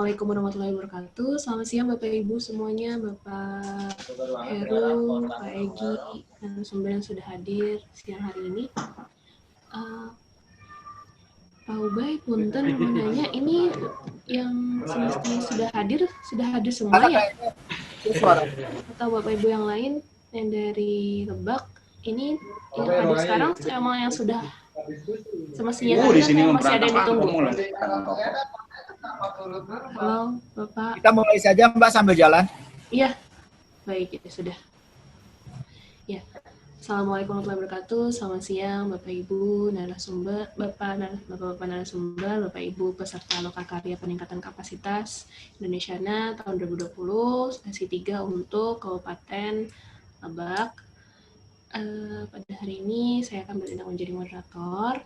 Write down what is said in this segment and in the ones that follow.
Assalamualaikum warahmatullahi wabarakatuh. Selamat siang Bapak Ibu semuanya, Bapak Heru, Pak Egi, dan narasumber yang sudah hadir siang hari ini. Pak Ubay, punten menanya, ini yang semestinya sudah hadir semua ya? Atau Bapak Ibu yang lain yang dari Lebak, ini yang hadir sekarang emang yang sudah semestinya hadir atau masih ada yang ditunggu? Halo, Bapak. Kita mulai saja, Mbak, sambil jalan. Iya, baik, ya sudah. Ya, Assalamualaikum warahmatullahi wabarakatuh. Selamat siang, Bapak Ibu narasumber, Bapak narasumber, Bapak Ibu peserta Lokakarya Peningkatan Kapasitas Indonesiana tahun 2020, sesi 3 untuk Kabupaten Lebak. Pada hari ini saya akan bertindak menjadi moderator.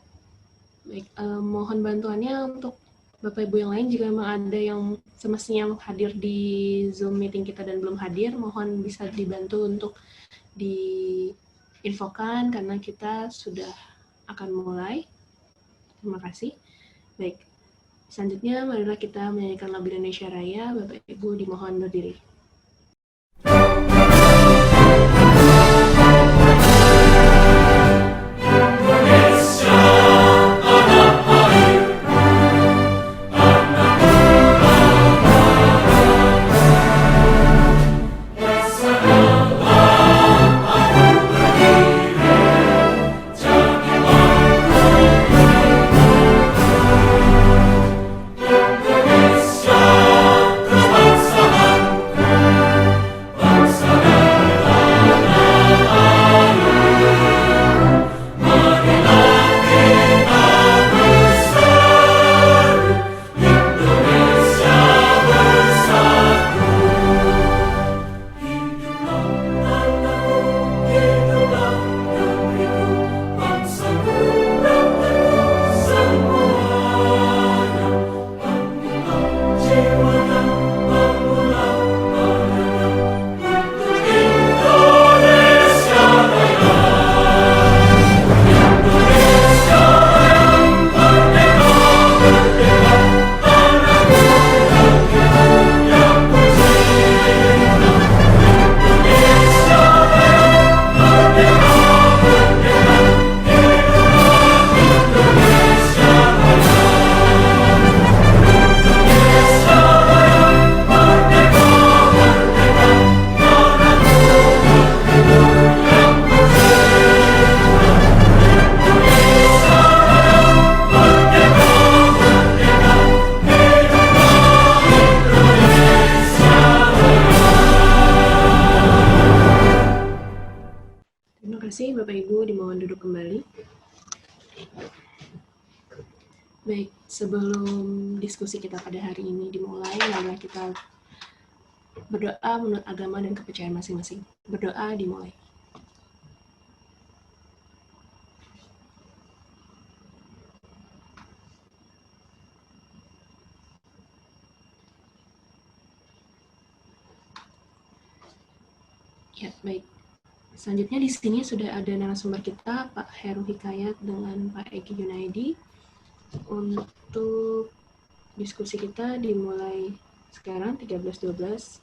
Baik, mohon bantuannya untuk Bapak Ibu yang lain, jika memang ada yang semestinya hadir di Zoom meeting kita dan belum hadir, mohon bisa dibantu untuk diinfokan karena kita sudah akan mulai. Terima kasih. Baik, selanjutnya marilah kita menyanyikan lagu Indonesia Raya. Bapak Ibu dimohon berdiri. Bapak Ibu dimohon duduk kembali. Baik, sebelum diskusi kita pada hari ini dimulai, marilah kita berdoa menurut agama dan kepercayaan masing-masing. Berdoa dimulai. Ya, baik. Selanjutnya di sini sudah ada narasumber kita, Pak Heru Hikayat dengan Pak Egi Junaidi. Untuk diskusi kita dimulai sekarang 13.12.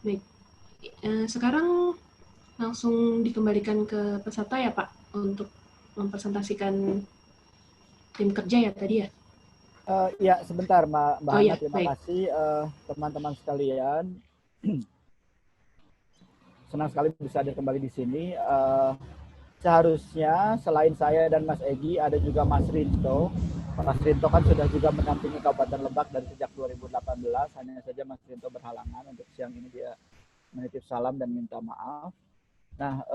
Baik, sekarang langsung dikembalikan ke peserta ya Pak, untuk mempresentasikan tim kerja ya tadi ya? Ya, sebentar Mbak Hana, terima baik. kasih teman-teman sekalian. Senang sekali bisa hadir kembali di sini. Seharusnya selain saya dan Mas Egi, ada juga Mas Rinto. Mas Rinto kan sudah juga mendampingi Kabupaten Lebak dari sejak 2018. Hanya saja Mas Rinto berhalangan, untuk siang ini dia menitip salam dan minta maaf. Nah,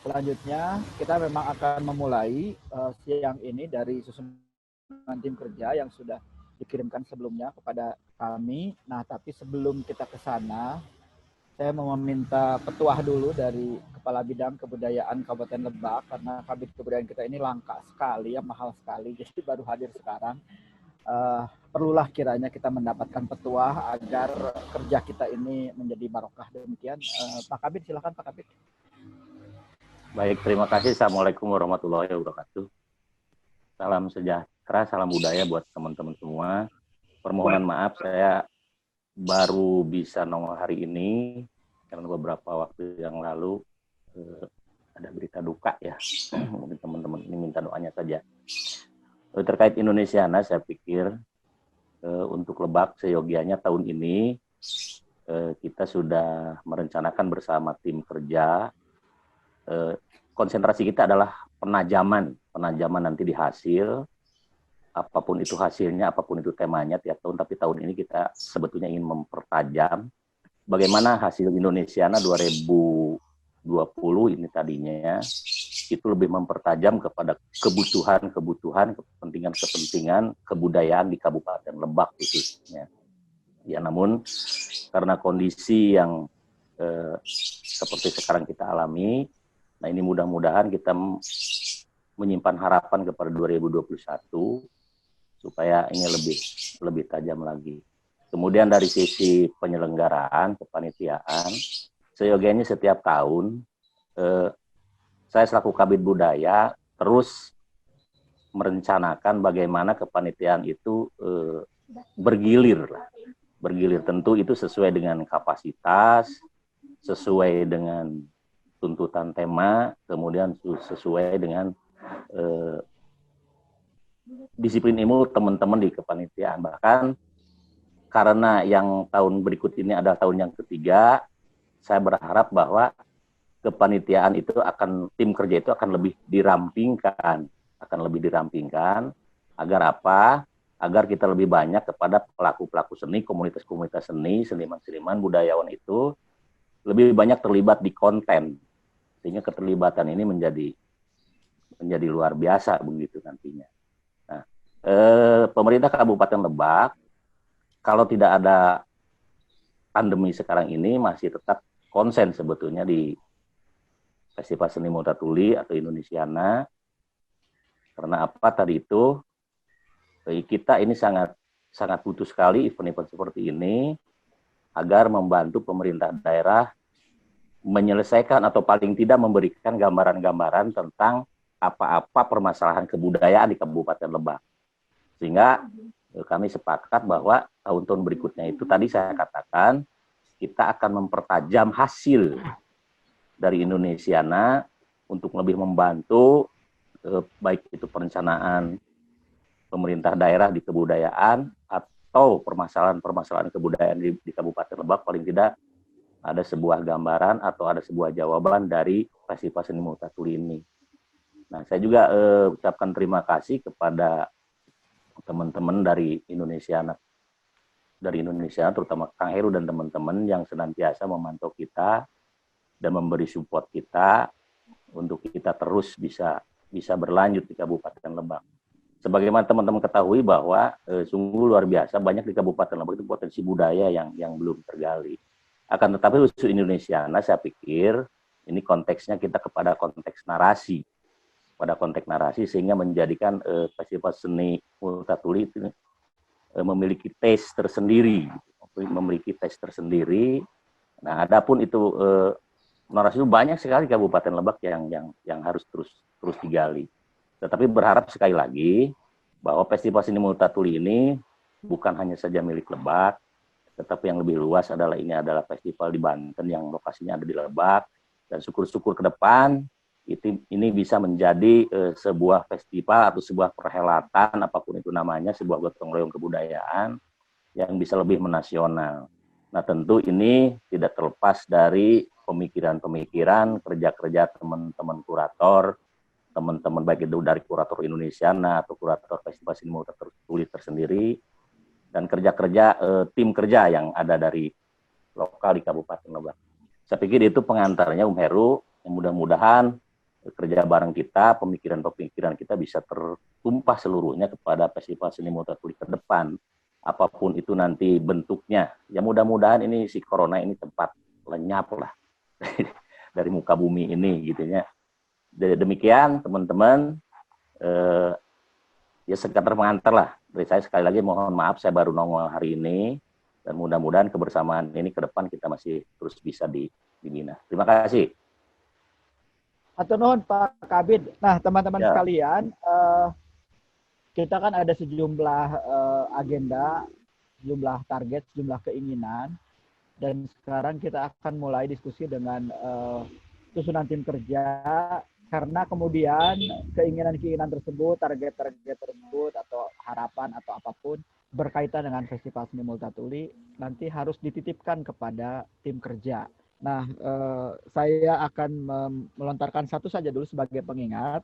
selanjutnya kita memang akan memulai siang ini dari susunan tim kerja yang sudah dikirimkan sebelumnya kepada kami. Nah, tapi sebelum kita ke sana, saya mau meminta petuah dulu dari Kepala Bidang Kebudayaan Kabupaten Lebak, karena Kabid Kebudayaan kita ini langka sekali, ya mahal sekali, jadi baru hadir sekarang. Perlulah kiranya kita mendapatkan petuah agar kerja kita ini menjadi barokah. Demikian, Pak Kabid, silakan Pak Kabid. Baik, terima kasih. Assalamualaikum warahmatullahi wabarakatuh. Salam sejahtera, salam budaya buat teman-teman semua. permohonan maaf saya baru bisa nongol hari ini karena beberapa waktu yang lalu ada berita duka ya. Mungkin teman-teman ini minta doanya saja. Terkait Indonesiana, saya pikir untuk Lebak seyogianya tahun ini kita sudah merencanakan bersama tim kerja. Konsentrasi kita adalah penajaman nanti di hasil. Apapun itu hasilnya, apapun itu temanya tiap tahun, tapi tahun ini kita sebetulnya ingin mempertajam bagaimana hasil Indonesiana 2020 ini tadinya itu lebih mempertajam kepada kebutuhan, kepentingan kebudayaan di Kabupaten Lebak khususnya. Ya, namun karena kondisi yang seperti sekarang kita alami, nah ini mudah-mudahan kita menyimpan harapan kepada 2021 supaya ini lebih tajam lagi. Kemudian dari sisi penyelenggaraan, kepanitiaan, seyogianya setiap tahun saya selaku Kabid Budaya terus merencanakan bagaimana kepanitiaan itu bergilir. Tentu itu sesuai dengan kapasitas, sesuai dengan tuntutan tema, kemudian sesuai dengan disiplin ilmu teman-teman di kepanitiaan. Bahkan karena yang tahun berikut ini adalah tahun yang ketiga, saya berharap bahwa kepanitiaan itu tim kerja itu akan lebih dirampingkan, agar apa? Agar kita lebih banyak kepada pelaku-pelaku seni, komunitas-komunitas seni, seniman-seniman, budayawan itu lebih banyak terlibat di konten, sehingga keterlibatan ini menjadi luar biasa begitu nantinya. Nah, pemerintah Kabupaten Lebak kalau tidak ada pandemi sekarang ini masih tetap konsen sebetulnya di Festival Seni Multatuli atau Indonesiana. Karena apa tadi itu? Kita ini sangat butuh sekali event-event seperti ini agar membantu pemerintah daerah menyelesaikan atau paling tidak memberikan gambaran-gambaran tentang apa-apa permasalahan kebudayaan di Kabupaten Lebak. Sehingga kami sepakat bahwa tahun-tahun berikutnya itu tadi saya katakan kita akan mempertajam hasil dari Indonesiana untuk lebih membantu baik itu perencanaan pemerintah daerah di kebudayaan atau permasalahan kebudayaan di Kabupaten Lebak, paling tidak ada sebuah gambaran atau ada sebuah jawaban dari Festival Seni Multatuli ini. Nah, saya juga ucapkan terima kasih kepada teman-teman dari Indonesia, terutama Kang Heru dan teman-teman yang senantiasa memantau kita dan memberi support kita untuk kita terus bisa berlanjut di Kabupaten Lebak. Sebagaimana teman-teman ketahui bahwa sungguh luar biasa banyak di Kabupaten Lebak itu potensi budaya yang belum tergali. Akan tetapi khusus Indonesiana saya pikir ini konteksnya kita kepada konteks narasi. Pada konteks narasi sehingga menjadikan Festival Seni Multatuli itu memiliki taste tersendiri. Nah, adapun itu narasi itu banyak sekali Kabupaten Lebak yang harus terus digali. Tetapi berharap sekali lagi bahwa Festival Seni Multatuli ini bukan hanya saja milik Lebak, tetapi yang lebih luas ini adalah festival di Banten yang lokasinya ada di Lebak, dan syukur-syukur ke depan ini bisa menjadi sebuah festival atau sebuah perhelatan apapun itu namanya, sebuah gotong royong kebudayaan yang bisa lebih menasional. Nah, tentu ini tidak terlepas dari pemikiran-pemikiran, kerja-kerja teman-teman kurator, teman-teman baik itu dari kurator Indonesiana atau kurator Festival Seni Multatuli tersendiri, dan kerja-kerja tim kerja yang ada dari lokal di Kabupaten Lebak. Saya pikir itu pengantarnya Heru, yang mudah-mudahan kerja bareng kita, pemikiran-pemikiran kita bisa tertumpah seluruhnya kepada Festival Seni Multatuli ke depan, apapun itu nanti bentuknya. Ya mudah-mudahan ini si corona ini tempat lenyap lah dari muka bumi ini gitu ya. Demikian teman-teman, ya sekedar pengantar lah. Dari saya sekali lagi mohon maaf saya baru nongol hari ini, dan mudah-mudahan kebersamaan ini ke depan kita masih terus bisa dibina. Terima kasih. Atur nuhun Pak Kabid. Nah, teman-teman sekalian, kita kan ada sejumlah agenda sejumlah target, sejumlah keinginan, dan sekarang kita akan mulai diskusi dengan susunan tim kerja, karena kemudian keinginan-keinginan tersebut, target-target tersebut, atau harapan atau apapun berkaitan dengan Festival Seni Multatuli nanti harus dititipkan kepada tim kerja. Nah, saya akan melontarkan satu saja dulu sebagai pengingat,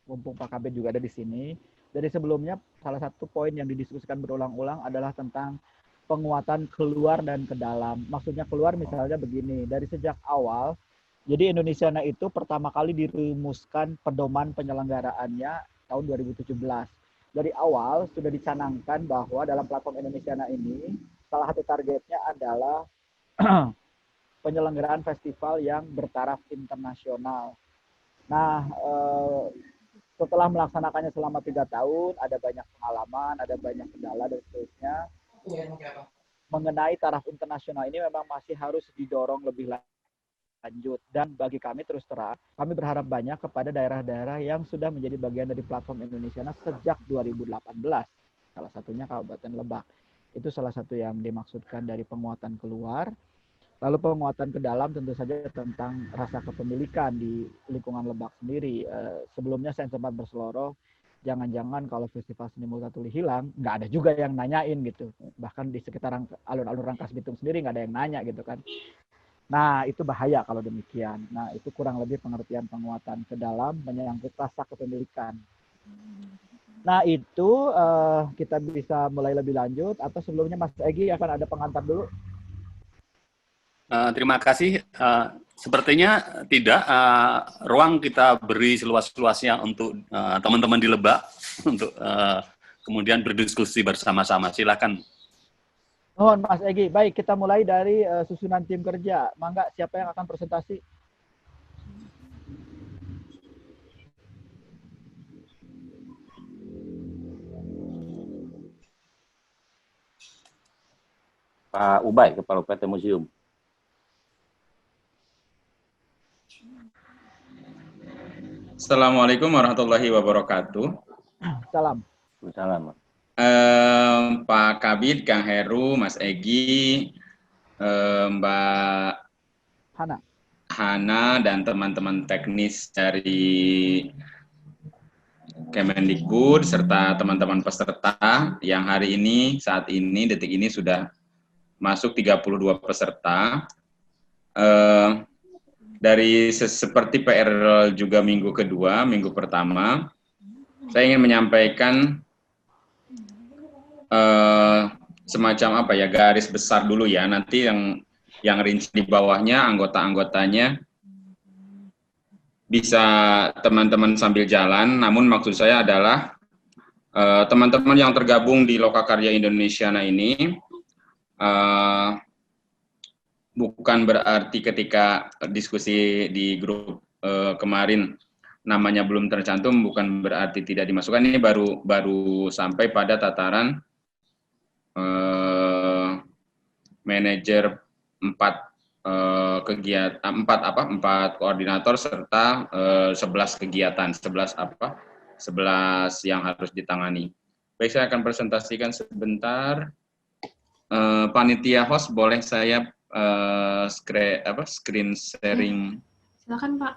mumpung Pak Kabid juga ada di sini. Dari sebelumnya, salah satu poin yang didiskusikan berulang-ulang adalah tentang penguatan keluar dan ke dalam. Maksudnya keluar misalnya begini, dari sejak awal, jadi Indonesiana itu pertama kali dirumuskan pedoman penyelenggaraannya tahun 2017. Dari awal sudah dicanangkan bahwa dalam platform Indonesiana ini, salah satu targetnya adalah penyelenggaraan festival yang bertaraf internasional. Nah, setelah melaksanakannya selama 3 tahun, ada banyak pengalaman, ada banyak kendala dan seterusnya. Mengenai taraf internasional ini memang masih harus didorong lebih lanjut. Dan bagi kami terus terang, kami berharap banyak kepada daerah-daerah yang sudah menjadi bagian dari platform Indonesia sejak 2018. Salah satunya Kabupaten Lebak. Itu salah satu yang dimaksudkan dari penguatan keluar. Lalu penguatan ke dalam tentu saja tentang rasa kepemilikan di lingkungan Lebak sendiri. Sebelumnya saya sempat berseloroh, jangan-jangan kalau Festival Seni Multatuli hilang, nggak ada juga yang nanyain gitu. Bahkan di sekitar alun-alun Rangkas Bitung sendiri nggak ada yang nanya gitu kan. Nah, itu bahaya kalau demikian. Nah, itu kurang lebih pengertian penguatan ke dalam menyangkut rasa kepemilikan. Nah, itu kita bisa mulai lebih lanjut, atau sebelumnya Mas Egi akan ada pengantar dulu? Terima kasih. Sepertinya tidak. Ruang kita beri seluas-luasnya untuk teman-teman di Lebak untuk kemudian berdiskusi bersama-sama. Silakan. Mohon Mas Egi. Baik, kita mulai dari susunan tim kerja. Mangga, siapa yang akan presentasi? Pak Ubay, Kepala UPT Museum. Assalamualaikum warahmatullahi wabarakatuh. Salam. Salam. Pak Kabid, Kang Heru, Mas Egi, Mbak Hana, dan teman-teman teknis dari Kemendikbud, serta teman-teman peserta yang hari ini, saat ini, detik ini sudah masuk 32 peserta. Dari seperti PR juga minggu kedua, minggu pertama, saya ingin menyampaikan semacam apa ya, garis besar dulu ya, nanti yang rinci di bawahnya, anggota-anggotanya bisa teman-teman sambil jalan, namun maksud saya adalah teman-teman yang tergabung di Lokakarya Indonesiana ini bukan berarti ketika diskusi di grup kemarin namanya belum tercantum, bukan berarti tidak dimasukkan. Ini baru sampai pada tataran manajer 4 koordinator serta 11 kegiatan, 11 yang harus ditangani. Baik, saya akan presentasikan sebentar. Panitia host, boleh saya screen sharing? Silakan Pak.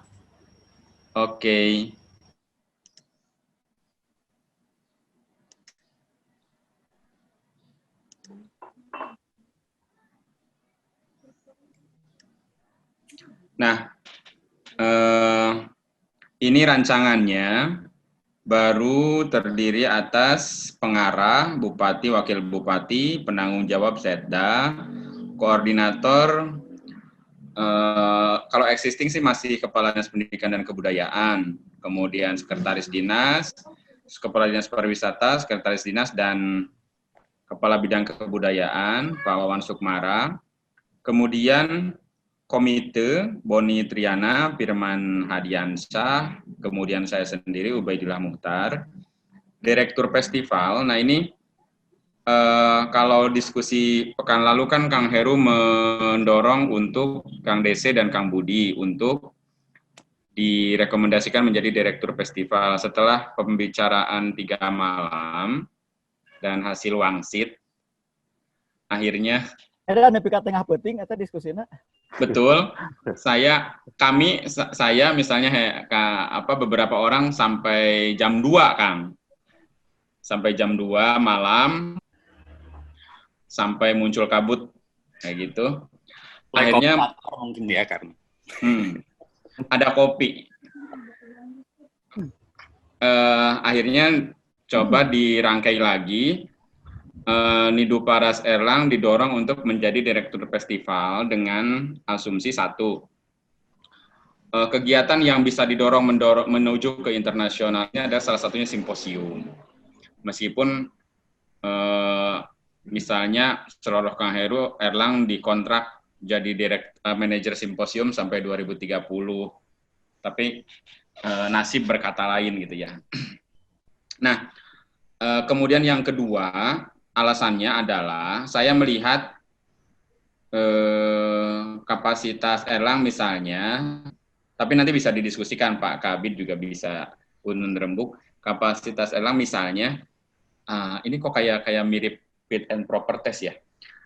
Oke. Nah, ini rancangannya baru terdiri atas pengarah, bupati, wakil bupati, penanggung jawab Setda, koordinator. Kalau existing sih masih Kepala Dinas Pendidikan dan Kebudayaan, kemudian Sekretaris Dinas, Kepala Dinas Pariwisata, Sekretaris Dinas, dan Kepala Bidang Kebudayaan, Pak Wawan Sukmara. Kemudian Komite, Boni Triana, Firman Hadiansyah, kemudian saya sendiri, Ubaidillah Muhtar. Direktur Festival, nah ini kalau diskusi pekan lalu kan Kang Heru mendorong untuk Kang DC dan Kang Budi untuk direkomendasikan menjadi Direktur Festival. Setelah pembicaraan 3 malam dan hasil wangsit, akhirnya Ada nepi ka tengah penting eta diskusina. betul. Saya misalnya beberapa orang sampai jam 2, Kang. Sampai jam 2 malam sampai muncul kabut kayak gitu. Akhirnya mungkin dia karena ada kopi. Akhirnya coba dirangkai lagi. Nidu Paras Erlang didorong untuk menjadi direktur festival dengan asumsi 1. Kegiatan yang bisa didorong menuju ke internasionalnya ada salah satunya simposium. Meskipun misalnya Seloroh Kang Heru Erlang dikontrak jadi manajer simposium sampai 2030, tapi nasib berkata lain gitu ya. Nah, kemudian yang kedua, alasannya adalah saya melihat kapasitas Erlang misalnya, tapi nanti bisa didiskusikan Pak Kabid juga bisa Unun Rembuk, kapasitas Erlang misalnya, ini kok kayak mirip fit and proper test ya.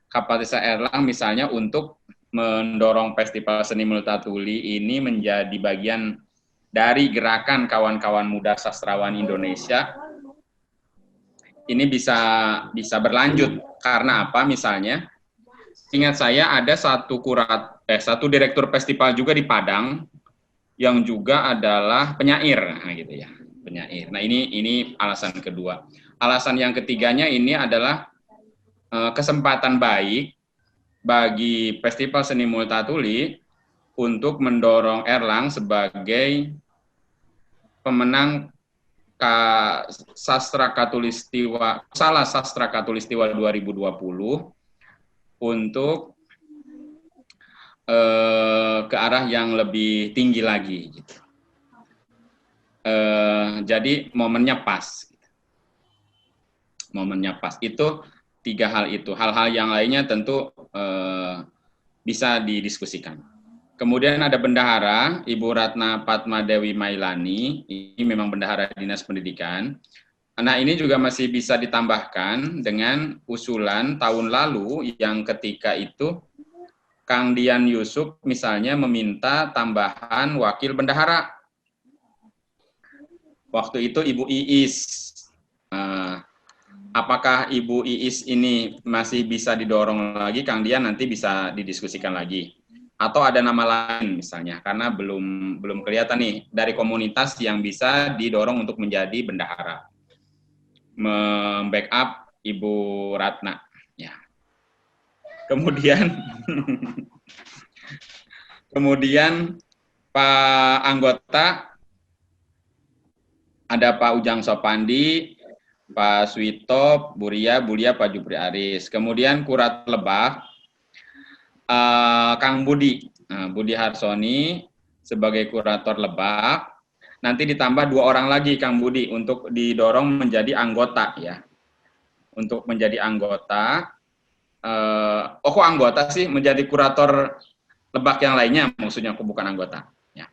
Kapasitas Erlang misalnya untuk mendorong Festival Seni Multatuli ini menjadi bagian dari gerakan kawan-kawan muda sastrawan Indonesia. Ini bisa berlanjut karena apa? Misalnya, ingat saya ada satu direktur festival juga di Padang yang juga adalah penyair, nah gitu ya, penyair. Nah ini alasan kedua. Alasan yang ketiganya ini adalah kesempatan baik bagi Festival Seni Multatuli untuk mendorong Erlang sebagai pemenang Sastra Katulistiwa 2020 untuk ke arah yang lebih tinggi lagi. Gitu. Jadi momennya pas. Momennya pas. Itu 3 hal itu. Hal-hal yang lainnya tentu bisa didiskusikan. Kemudian ada bendahara, Ibu Ratna Padma Dewi Mailani, ini memang bendahara Dinas Pendidikan. Nah ini juga masih bisa ditambahkan dengan usulan tahun lalu yang ketika itu Kang Dian Yusuf misalnya meminta tambahan wakil bendahara. Waktu itu Ibu Iis. Apakah Ibu Iis ini masih bisa didorong lagi, Kang Dian nanti bisa didiskusikan lagi. Atau ada nama lain misalnya, karena belum kelihatan nih dari komunitas yang bisa didorong untuk menjadi bendahara, membackup Ibu Ratna. Ya. Kemudian Pak anggota ada Pak Ujang Sopandi, Pak Suwito, Bulia, Pak Jupri Aris. Kemudian Kurator Lebak, Kang Budi Harsoni sebagai kurator Lebak. Nanti ditambah 2 orang lagi Kang Budi untuk didorong menjadi anggota ya. Untuk menjadi anggota. Kok anggota sih menjadi kurator Lebak yang lainnya? Maksudnya aku bukan anggota. Ya.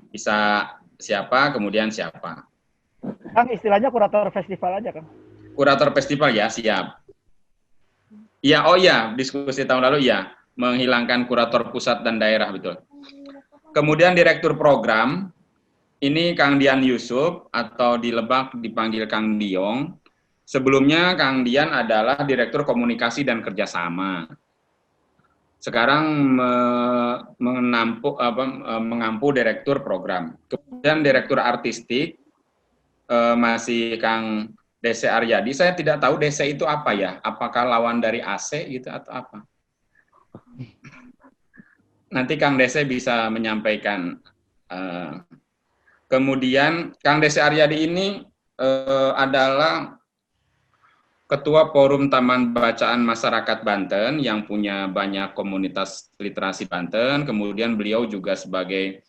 Bisa siapa, kemudian siapa. Kang istilahnya kurator festival aja Kang. Kurator festival ya, siap. Iya, oh iya, diskusi tahun lalu ya. Menghilangkan kurator pusat dan daerah, betul. Kemudian direktur program, ini Kang Dian Yusuf, atau di Lebak dipanggil Kang Diong. Sebelumnya Kang Dian adalah direktur komunikasi dan kerjasama. Sekarang mengampu direktur program. Kemudian direktur artistik, masih Kang DC Aryadi. Saya tidak tahu DC itu apa ya, apakah lawan dari AC gitu atau apa. Nanti Kang DC bisa menyampaikan. Kemudian Kang DC Aryadi ini adalah Ketua Forum Taman Bacaan Masyarakat Banten yang punya banyak komunitas literasi Banten. Kemudian beliau juga sebagai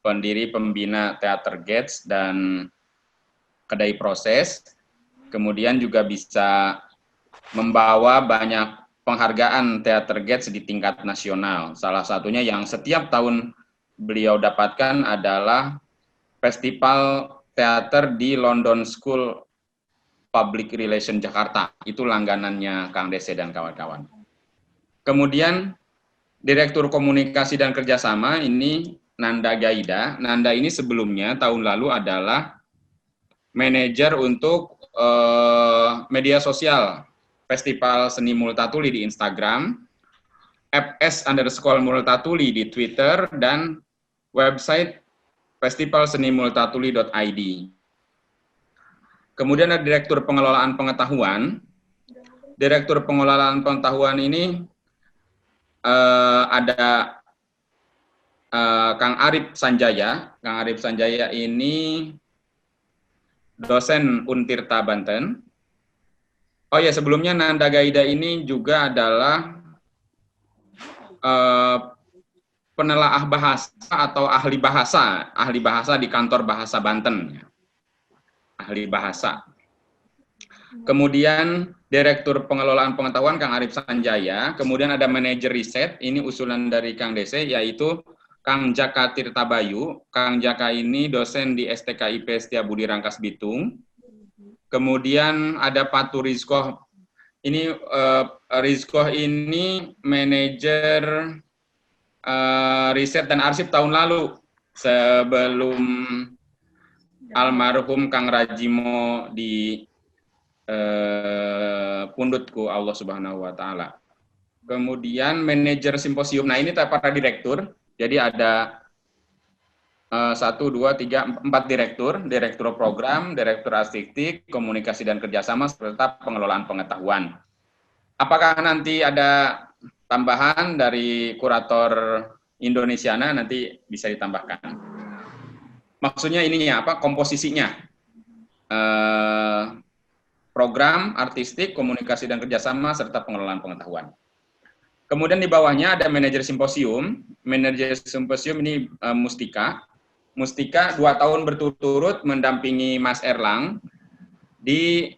pendiri pembina Teater Gates dan Kedai Proses. Kemudian juga bisa membawa banyak penghargaan Teater Gates di tingkat nasional. Salah satunya yang setiap tahun beliau dapatkan adalah Festival Teater di London School Public Relation Jakarta. Itu langganannya Kang Dese dan kawan-kawan. Kemudian Direktur Komunikasi dan Kerjasama ini Nanda Gaida. Nanda ini sebelumnya tahun lalu adalah manajer untuk media sosial Festival Seni Multatuli di Instagram, fs_multatuli di Twitter, dan website festivalsenimultatuli.id. Kemudian ada Direktur Pengelolaan Pengetahuan. Direktur Pengelolaan Pengetahuan ini ada Kang Arif Sanjaya. Kang Arif Sanjaya ini dosen Untirta Banten. Oh ya, sebelumnya Nanda Gaida ini juga adalah penelaah bahasa atau ahli bahasa di kantor bahasa Banten. Ahli bahasa. Kemudian Direktur Pengelolaan Pengetahuan Kang Arif Sanjaya, kemudian ada manajer riset, ini usulan dari Kang Dese, yaitu Kang Jaka Tirtabayu. Kang Jaka ini dosen di STKIP Setiabudi Rangkas Bitung. Kemudian ada Patu Rizkoh, ini Rizkoh ini manajer riset dan arsip tahun lalu, sebelum almarhum Kang Rajimo di pundutku Allah Subhanahu wa Ta'ala. Kemudian manajer simposium. Nah, ini para direktur. Jadi ada 1, 2, 3, 4 direktur. Direktur program, direktur arsitektur, komunikasi dan kerjasama, serta pengelolaan pengetahuan. Apakah nanti ada tambahan dari kurator Indonesiana? Nanti bisa ditambahkan. Maksudnya ininya apa? Komposisinya. Program, artistik, komunikasi dan kerjasama, serta pengelolaan pengetahuan. Kemudian di bawahnya ada manajer simposium. Manajer simposium ini Mustika. Mustika 2 tahun berturut-turut mendampingi Mas Erlang di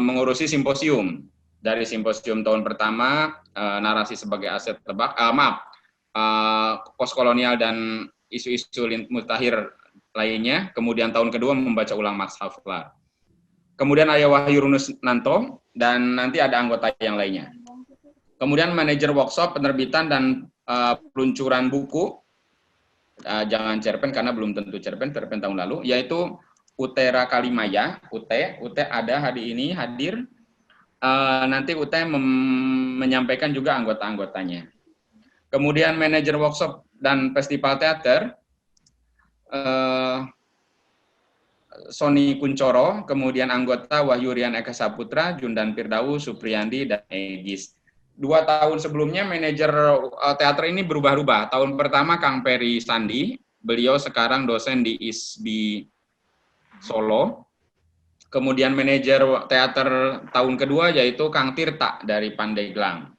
mengurusi simposium. Dari simposium tahun pertama, narasi sebagai aset lebak, postkolonial dan isu-isu mutakhir lainnya. Kemudian tahun kedua membaca ulang Max Havelaar. Kemudian ada Wahyu Runusnanto, dan nanti ada anggota yang lainnya. Kemudian manajer workshop, penerbitan, dan peluncuran buku, jangan cerpen karena belum tentu cerpen tahun lalu, yaitu Utera Kalimaya. Ute ada hari ini hadir, nanti Ute menyampaikan juga anggota-anggotanya. Kemudian manajer workshop dan festival teater, Sony Kuncoro, kemudian anggota Wahyurian Eka Saputra, Jundan Firdaus, Supriyandi, dan Egis. 2 tahun sebelumnya manajer teater ini berubah-ubah. Tahun pertama Kang Peri Sandi, beliau sekarang dosen di ISBI Solo. Kemudian manajer teater tahun kedua yaitu Kang Tirta dari Pandeglang.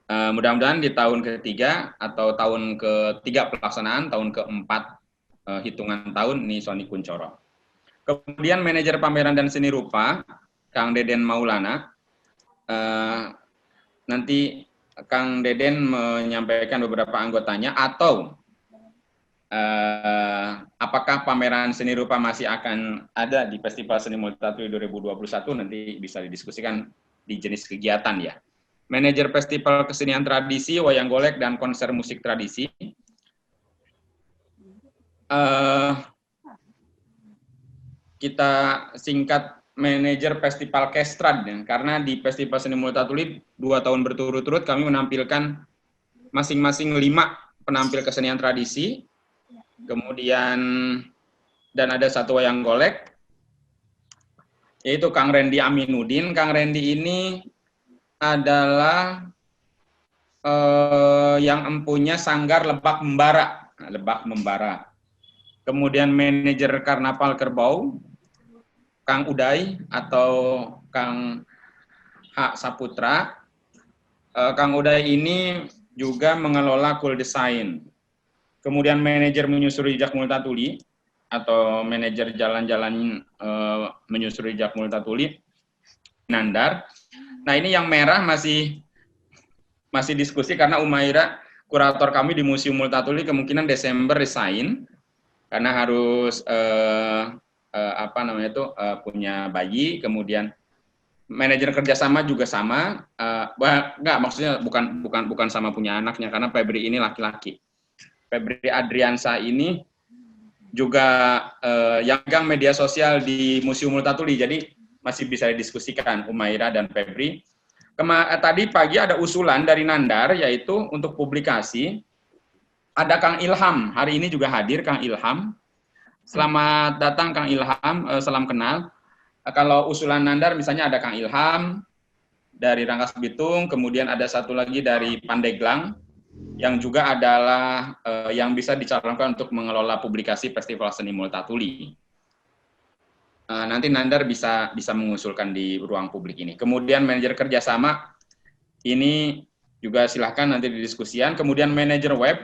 Mudah-mudahan di tahun ketiga atau tahun ketiga pelaksanaan, tahun keempat hitungan tahun ini Sony Kuncoro. Kemudian manajer pameran dan seni rupa Kang Deden Maulana. Nanti Kang Deden menyampaikan beberapa anggotanya, atau apakah pameran seni rupa masih akan ada di Festival Seni Multatuli 2021, nanti bisa didiskusikan di jenis kegiatan ya. Manajer Festival Kesenian Tradisi, Wayang Golek, dan konser musik tradisi. Kita singkat manajer Festival Kestrad, ya, karena di Festival Seni Multatuli 2 tahun berturut-turut kami menampilkan masing-masing 5 penampil kesenian tradisi, kemudian dan ada 1 wayang golek, yaitu Kang Randy Aminuddin. Kang Randy ini adalah yang empunya sanggar Lebak Membara. Kemudian manajer Karnaval Kerbau, Kang Uday atau Kang H. Saputra. Kang Uday ini juga mengelola Cool Design. Kemudian manajer menyusuri jejak Multatuli atau manajer jalan-jalan menyusuri jejak Multatuli, Nandar. Nah, ini yang merah masih diskusi karena Umaira, kurator kami di Museum Multatuli, kemungkinan Desember resign karena harus punya bayi, kemudian manajer kerjasama juga sama, enggak, maksudnya bukan sama punya anaknya, karena Febri ini laki-laki. Febri Adriansa ini juga yang pegang media sosial di Museum Multatuli, jadi masih bisa didiskusikan Humaira dan Febri. Tadi pagi ada usulan dari Nandar, yaitu untuk publikasi, ada Kang Ilham, hari ini juga hadir Kang Ilham. Selamat datang Kang Ilham, salam kenal. Kalau usulan Nandar misalnya ada Kang Ilham dari Rangkas Bitung, kemudian ada satu lagi dari Pandeglang yang juga adalah yang bisa dicalonkan untuk mengelola publikasi Festival Seni Multatuli. Nanti Nandar bisa mengusulkan di ruang publik ini. Kemudian manajer kerjasama ini juga silahkan nanti didiskusikan. Kemudian manajer web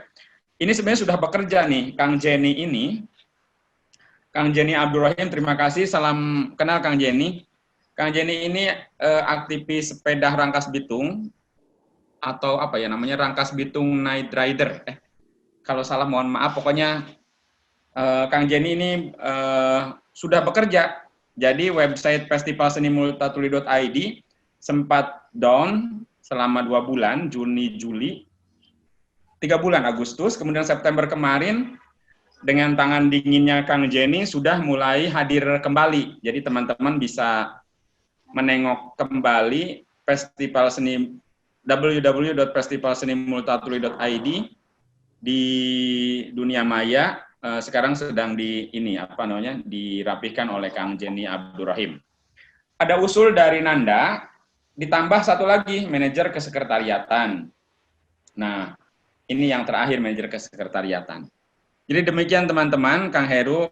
ini sebenarnya sudah bekerja nih, Kang Jenny ini. Kang Jenny Abdurrahim, terima kasih. Salam kenal Kang Jenny. Kang Jenny ini aktivis sepeda Rangkas Bitung, atau apa ya namanya, Rangkas Bitung Night Rider. Kalau salah mohon maaf, pokoknya Kang Jenny ini sudah bekerja. Jadi website Festival Seni Multatuli.id sempat down selama 2 bulan, Juni, Juli, 3 bulan, Agustus, kemudian September kemarin, dengan tangan dinginnya Kang Jenny sudah mulai hadir kembali. Jadi teman-teman bisa menengok kembali Festival Seni www.festivalsenimultatuli.id di dunia maya. Sekarang sedang dirapihkan oleh Kang Jenny Abdurrahim. Ada usul dari Nanda, ditambah satu lagi manajer kesekretariatan. Nah, ini yang terakhir, manajer kesekretariatan. Jadi demikian teman-teman, Kang Heru,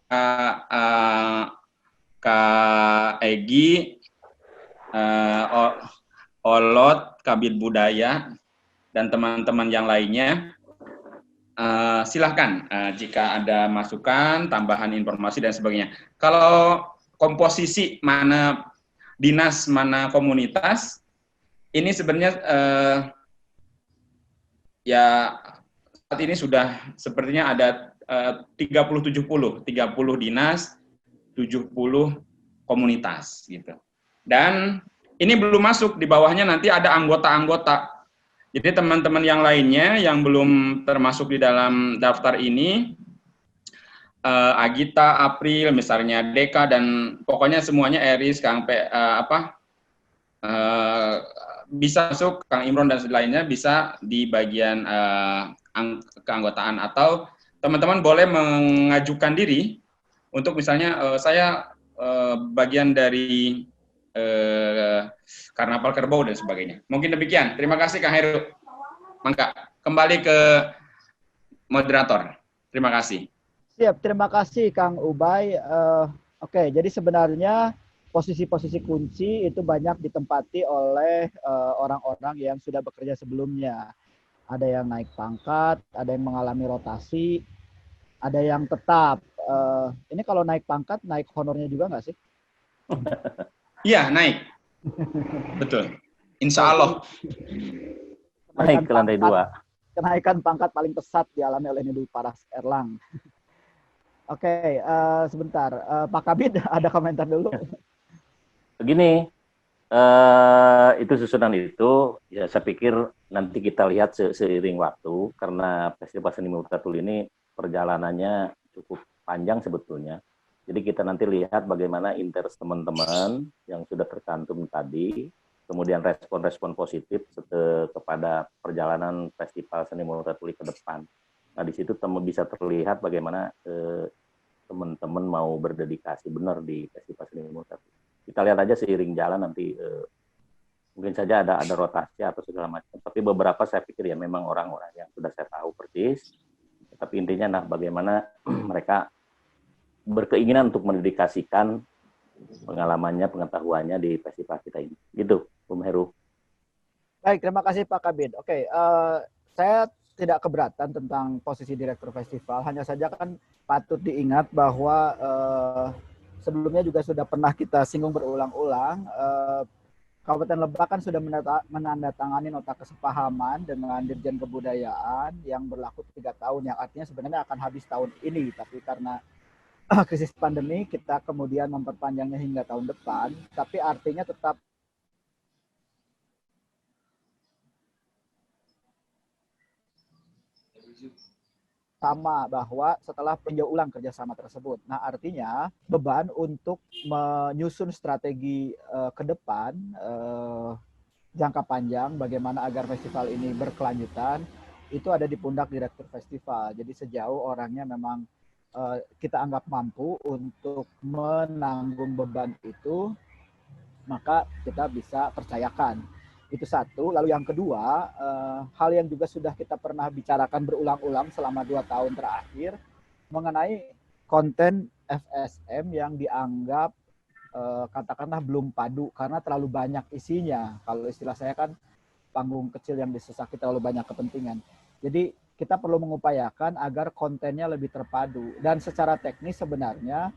Kak Egi, Olot, Kabid Budaya, dan teman-teman yang lainnya. Silahkan jika ada masukan, tambahan informasi, dan sebagainya. Kalau komposisi mana dinas, mana komunitas, ini sebenarnya ya saat ini sudah sepertinya ada 30-70 dinas, 70 komunitas gitu. Dan ini belum masuk, di bawahnya nanti ada anggota-anggota. Jadi teman-teman yang lainnya yang belum termasuk di dalam daftar ini, Agita, April, misalnya Deka, dan pokoknya semuanya, Eris, Kang bisa masuk, Kang Imron dan lainnya bisa di bagian keanggotaan, atau teman-teman boleh mengajukan diri untuk misalnya saya bagian dari Karnaval Kerbau dan sebagainya. Mungkin demikian. Terima kasih Kang Heru. Mangga, kembali ke moderator. Terima kasih. Siap, terima kasih Kang Ubay. Oke, jadi sebenarnya posisi-posisi kunci itu banyak ditempati oleh orang-orang yang sudah bekerja sebelumnya. Ada yang naik pangkat, ada yang mengalami rotasi, ada yang tetap. Ini kalau naik pangkat, naik honornya juga nggak sih? Iya, naik. Betul. Insya Allah. Naik ke lantai 2. Kenaikan pangkat paling pesat dialami oleh Nidul Paras Erlang. Oke, sebentar. Pak Kabid, ada komentar dulu. Begini, itu susunan itu, ya saya pikir nanti kita lihat seiring waktu, karena Festival Seni Multatuli ini perjalanannya cukup panjang sebetulnya. Jadi kita nanti lihat bagaimana interest teman-teman yang sudah tercantum tadi, kemudian respon-respon positif kepada perjalanan Festival Seni Multatuli ke depan. Nah, di situ bisa terlihat bagaimana teman-teman mau berdedikasi benar di Festival Seni Multatuli. Kita lihat aja seiring jalan nanti, mungkin saja ada rotasi atau segala macam. Tapi beberapa saya pikir ya memang orang-orang yang sudah saya tahu persis. Tapi intinya nah bagaimana mereka berkeinginan untuk mendedikasikan pengalamannya, pengetahuannya di festival kita ini. Gitu, Bung Heru. Baik, terima kasih Pak Kabid. Oke, saya tidak keberatan tentang posisi direktur festival. Hanya saja kan patut diingat bahwa sebelumnya juga sudah pernah kita singgung berulang-ulang. Kabupaten Lebak kan sudah menandatangani nota kesepahaman dengan Dirjen Kebudayaan yang berlaku 3 tahun, yang artinya sebenarnya akan habis tahun ini, tapi karena krisis pandemi, kita kemudian memperpanjangnya hingga tahun depan, tapi artinya tetap sama bahwa setelah peninjau ulang kerjasama tersebut. Nah, artinya beban untuk menyusun strategi ke depan jangka panjang bagaimana agar festival ini berkelanjutan itu ada di pundak direktur festival. Jadi sejauh orangnya memang kita anggap mampu untuk menanggung beban itu, maka kita bisa percayakan. Itu satu. Lalu yang kedua, hal yang juga sudah kita pernah bicarakan berulang-ulang selama 2 tahun terakhir mengenai konten FSM yang dianggap katakanlah belum padu karena terlalu banyak isinya. Kalau istilah saya kan panggung kecil yang disesaki terlalu banyak kepentingan. Jadi kita perlu mengupayakan agar kontennya lebih terpadu. Dan secara teknis sebenarnya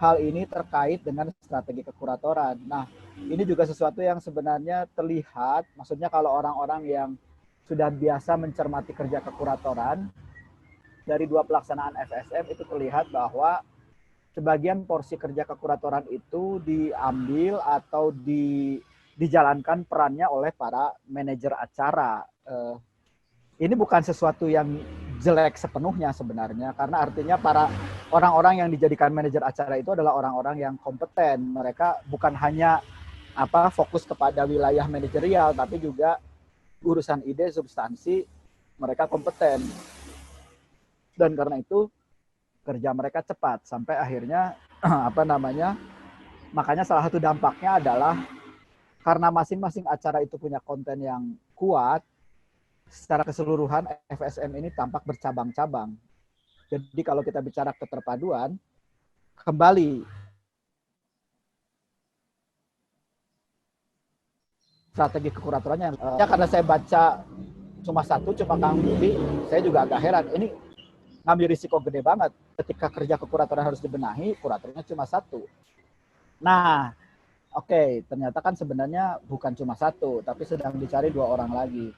hal ini terkait dengan strategi kekuratoran. Nah, ini juga sesuatu yang sebenarnya terlihat, maksudnya kalau orang-orang yang sudah biasa mencermati kerja kekuratoran, dari 2 pelaksanaan FSM itu terlihat bahwa sebagian porsi kerja kekuratoran itu diambil atau dijalankan perannya oleh para manajer acara. Ini bukan sesuatu yang jelek sepenuhnya sebenarnya, karena artinya para orang-orang yang dijadikan manajer acara itu adalah orang-orang yang kompeten. Mereka bukan hanya fokus kepada wilayah manajerial, tapi juga urusan ide, substansi, mereka kompeten. Dan karena itu kerja mereka cepat sampai akhirnya makanya salah satu dampaknya adalah karena masing-masing acara itu punya konten yang kuat, secara keseluruhan FSM ini tampak bercabang-cabang. Jadi kalau kita bicara keterpaduan, kembali strategi kekuratorannya. Karena saya baca cuma Kang Budi, saya juga agak heran. Ini ngambil risiko gede banget. Ketika kerja kekuratoran harus dibenahi, kuratornya cuma 1. Nah, oke, ternyata kan sebenarnya bukan cuma 1, tapi sedang dicari 2 orang lagi.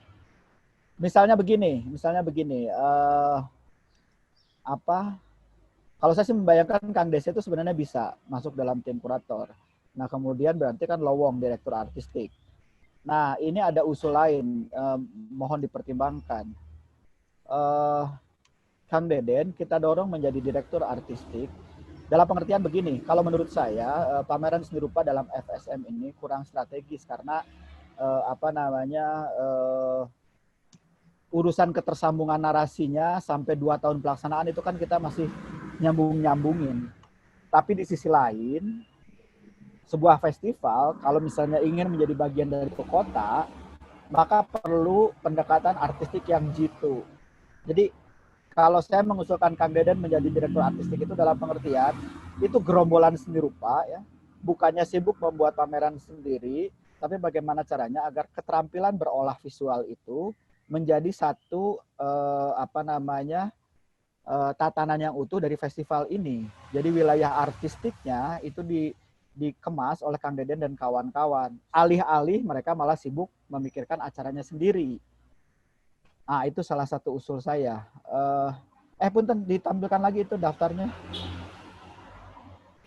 Misalnya begini, kalau saya sih membayangkan Kang Dese itu sebenarnya bisa masuk dalam tim kurator. Nah, kemudian berarti kan Lowong, direktur artistik. Nah, ini ada usul lain, mohon dipertimbangkan. Kang Deden, kita dorong menjadi direktur artistik. Dalam pengertian begini, kalau menurut saya, pameran seni rupa dalam FSM ini kurang strategis karena urusan ketersambungan narasinya sampai 2 tahun pelaksanaan itu kan kita masih nyambungin. Tapi di sisi lain, sebuah festival kalau misalnya ingin menjadi bagian dari kota, maka perlu pendekatan artistik yang jitu. Jadi kalau saya mengusulkan Kang Deden menjadi direktur artistik itu dalam pengertian itu gerombolan seni rupa ya, bukannya sibuk membuat pameran sendiri, tapi bagaimana caranya agar keterampilan berolah visual itu menjadi satu tatanan yang utuh dari festival ini. Jadi wilayah artistiknya itu dikemas oleh Kang Deden dan kawan-kawan. Alih-alih mereka malah sibuk memikirkan acaranya sendiri. Nah, itu salah satu usul saya. Punten, ditampilkan lagi itu daftarnya.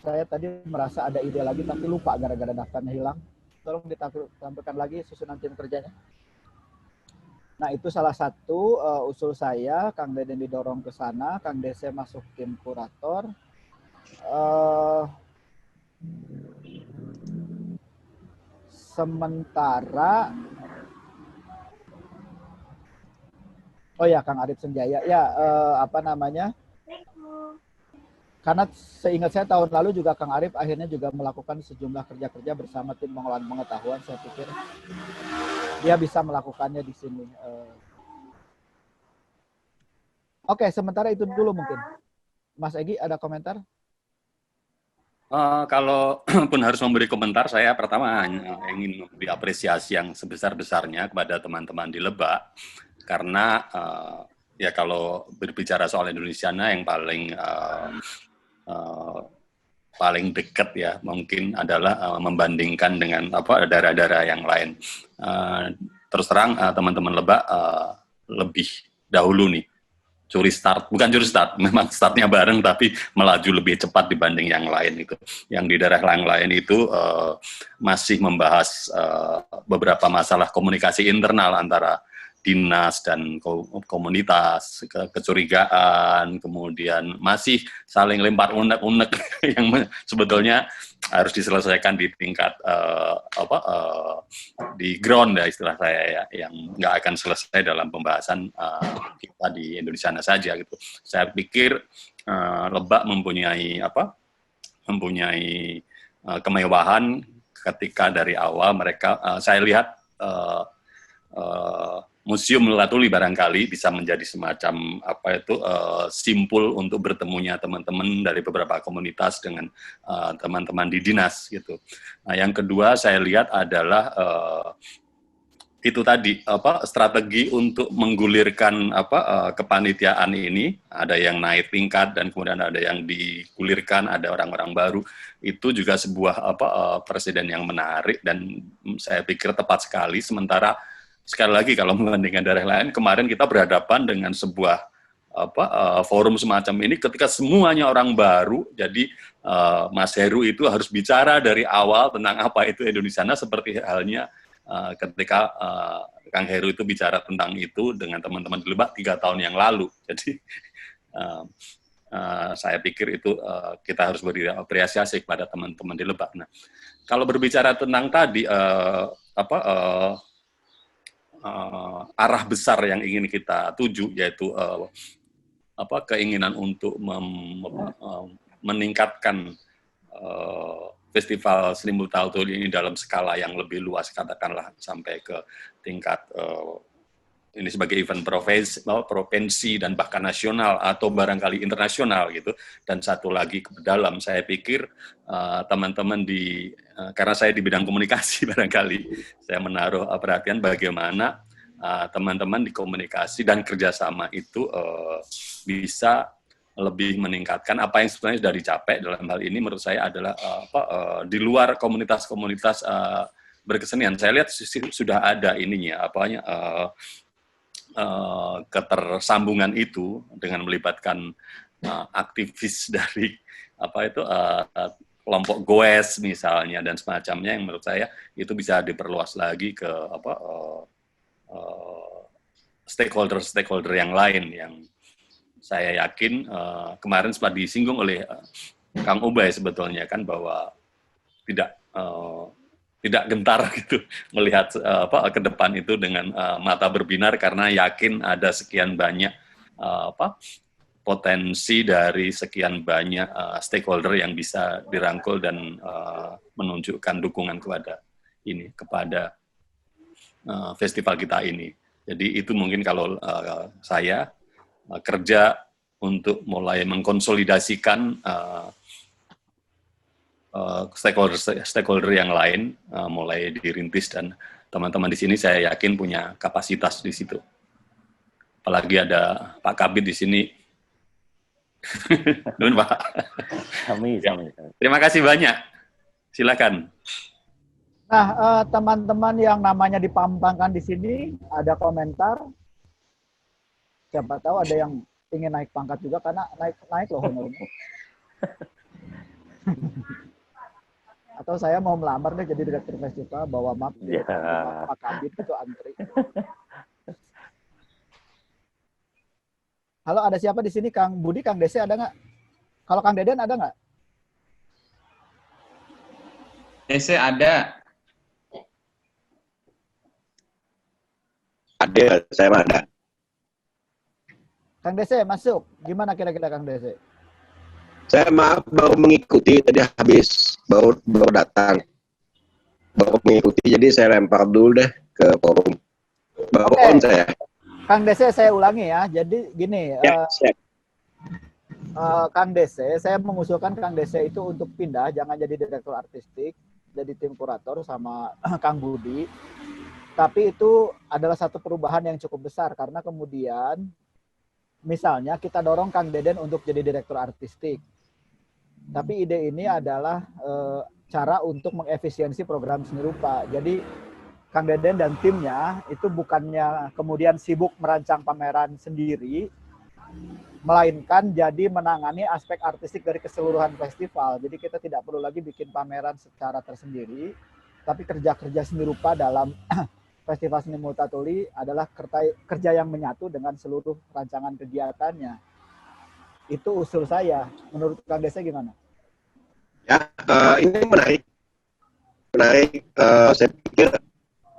Saya tadi merasa ada ide lagi tapi lupa gara-gara daftarnya hilang. Tolong ditampilkan lagi susunan tim kerjanya. Nah, itu salah satu usul saya, Kang Deden didorong ke sana, Kang Dese masuk tim kurator. Sementara Kang Arif Senjaya ya karena seingat saya tahun lalu juga Kang Arif akhirnya juga melakukan sejumlah kerja-kerja bersama tim pengelolaan pengetahuan. Saya pikir dia bisa melakukannya di sini. Oke, sementara itu dulu mungkin. Mas Egi ada komentar? Kalau pun harus memberi komentar, saya pertama ingin memberi apresiasi yang sebesar-besarnya kepada teman-teman di Lebak, karena ya kalau berbicara soal Indonesiana yang paling dekat ya mungkin adalah membandingkan dengan daerah-daerah yang lain. Terus terang teman-teman Lebak lebih dahulu nih curi start, bukan curi start, memang startnya bareng tapi melaju lebih cepat dibanding yang lain itu. Yang di daerah lain itu masih membahas beberapa masalah komunikasi internal antara dinas dan komunitas, kecurigaan, kemudian masih saling lempar unek-unek yang sebetulnya harus diselesaikan di tingkat di ground ya istilah saya ya, yang nggak akan selesai dalam pembahasan kita di Indonesia saja gitu. Saya pikir Lebak mempunyai kemewahan ketika dari awal mereka saya lihat Museum Latuli barangkali bisa menjadi semacam simpul untuk bertemunya teman-teman dari beberapa komunitas dengan teman-teman di dinas gitu. Nah, yang kedua saya lihat adalah itu tadi strategi untuk menggulirkan kepanitiaan ini, ada yang naik tingkat dan kemudian ada yang digulirkan, ada orang-orang baru. Itu juga sebuah presiden yang menarik dan saya pikir tepat sekali. Sementara sekali lagi kalau membandingkan daerah lain, kemarin kita berhadapan dengan sebuah forum semacam ini ketika semuanya orang baru. Jadi Mas Heru itu harus bicara dari awal tentang apa itu Indonesia seperti halnya ketika Kang Heru itu bicara tentang itu dengan teman-teman di Lebak 3 tahun yang lalu. Jadi saya pikir itu kita harus beri apresiasi kepada teman-teman di Lebak. Nah, kalau berbicara tentang tadi arah besar yang ingin kita tuju, yaitu keinginan untuk meningkatkan Festival Seni Multikultural ini dalam skala yang lebih luas, katakanlah sampai ke tingkat ini sebagai event provinsi dan bahkan nasional atau barangkali internasional gitu. Dan satu lagi ke dalam, saya pikir teman-teman karena saya di bidang komunikasi barangkali saya menaruh perhatian bagaimana teman-teman di komunikasi dan kerjasama itu bisa lebih meningkatkan apa yang sebenarnya sudah dicapai. Dalam hal ini menurut saya adalah di luar komunitas-komunitas berkesenian. Saya lihat sudah ada ininya ketersambungan itu dengan melibatkan aktivis dari kelompok goes misalnya dan semacamnya, yang menurut saya itu bisa diperluas lagi ke stakeholder yang lain, yang saya yakin kemarin sempat disinggung oleh Kang Ubay sebetulnya kan, bahwa tidak gentar gitu melihat ke depan itu dengan mata berbinar, karena yakin ada sekian banyak potensi dari sekian banyak stakeholder yang bisa dirangkul dan menunjukkan dukungan kepada festival kita ini. Jadi itu mungkin kalau saya kerja untuk mulai mengkonsolidasikan stakeholder yang lain, mulai dirintis, dan teman-teman di sini saya yakin punya kapasitas di situ. Apalagi ada Pak Kabid di sini. Nun, Pak. Amin. Terima kasih banyak. Silakan. Nah, teman-teman yang namanya dipampangkan di sini, ada komentar. Siapa tahu ada yang ingin naik pangkat juga, karena naik loh honornya. Atau saya mau melamar deh jadi direktur festival, bawa map Pak Kabit itu antri. Halo, ada siapa di sini? Kang Budi, Kang Dese ada nggak? Kalau Kang Deden ada nggak? Dese ada. Ada, saya ada. Kang Dese masuk. Gimana kira-kira Kang Dese? Saya maaf baru mengikuti, tadi habis baru datang. Baru mengikuti, jadi saya lempar dulu deh ke forum. Baru on saya. Kang Dese, saya ulangi ya. Jadi gini, Ya, Kang Dese, saya mengusulkan Kang Dese itu untuk pindah, jangan jadi direktur artistik, jadi tim kurator sama Kang Budi. Tapi itu adalah satu perubahan yang cukup besar, karena kemudian misalnya kita dorong Kang Deden untuk jadi direktur artistik. Tapi ide ini adalah cara untuk mengefisiensi program seni rupa. Jadi Kang Deden dan timnya itu bukannya kemudian sibuk merancang pameran sendiri, melainkan jadi menangani aspek artistik dari keseluruhan festival. Jadi kita tidak perlu lagi bikin pameran secara tersendiri, tapi kerja-kerja seni rupa dalam Festival Seni Multatuli adalah kerja yang menyatu dengan seluruh rancangan kegiatannya. Itu usul saya. Menurut Kang Desa gimana? Ya, ini menarik. Saya pikir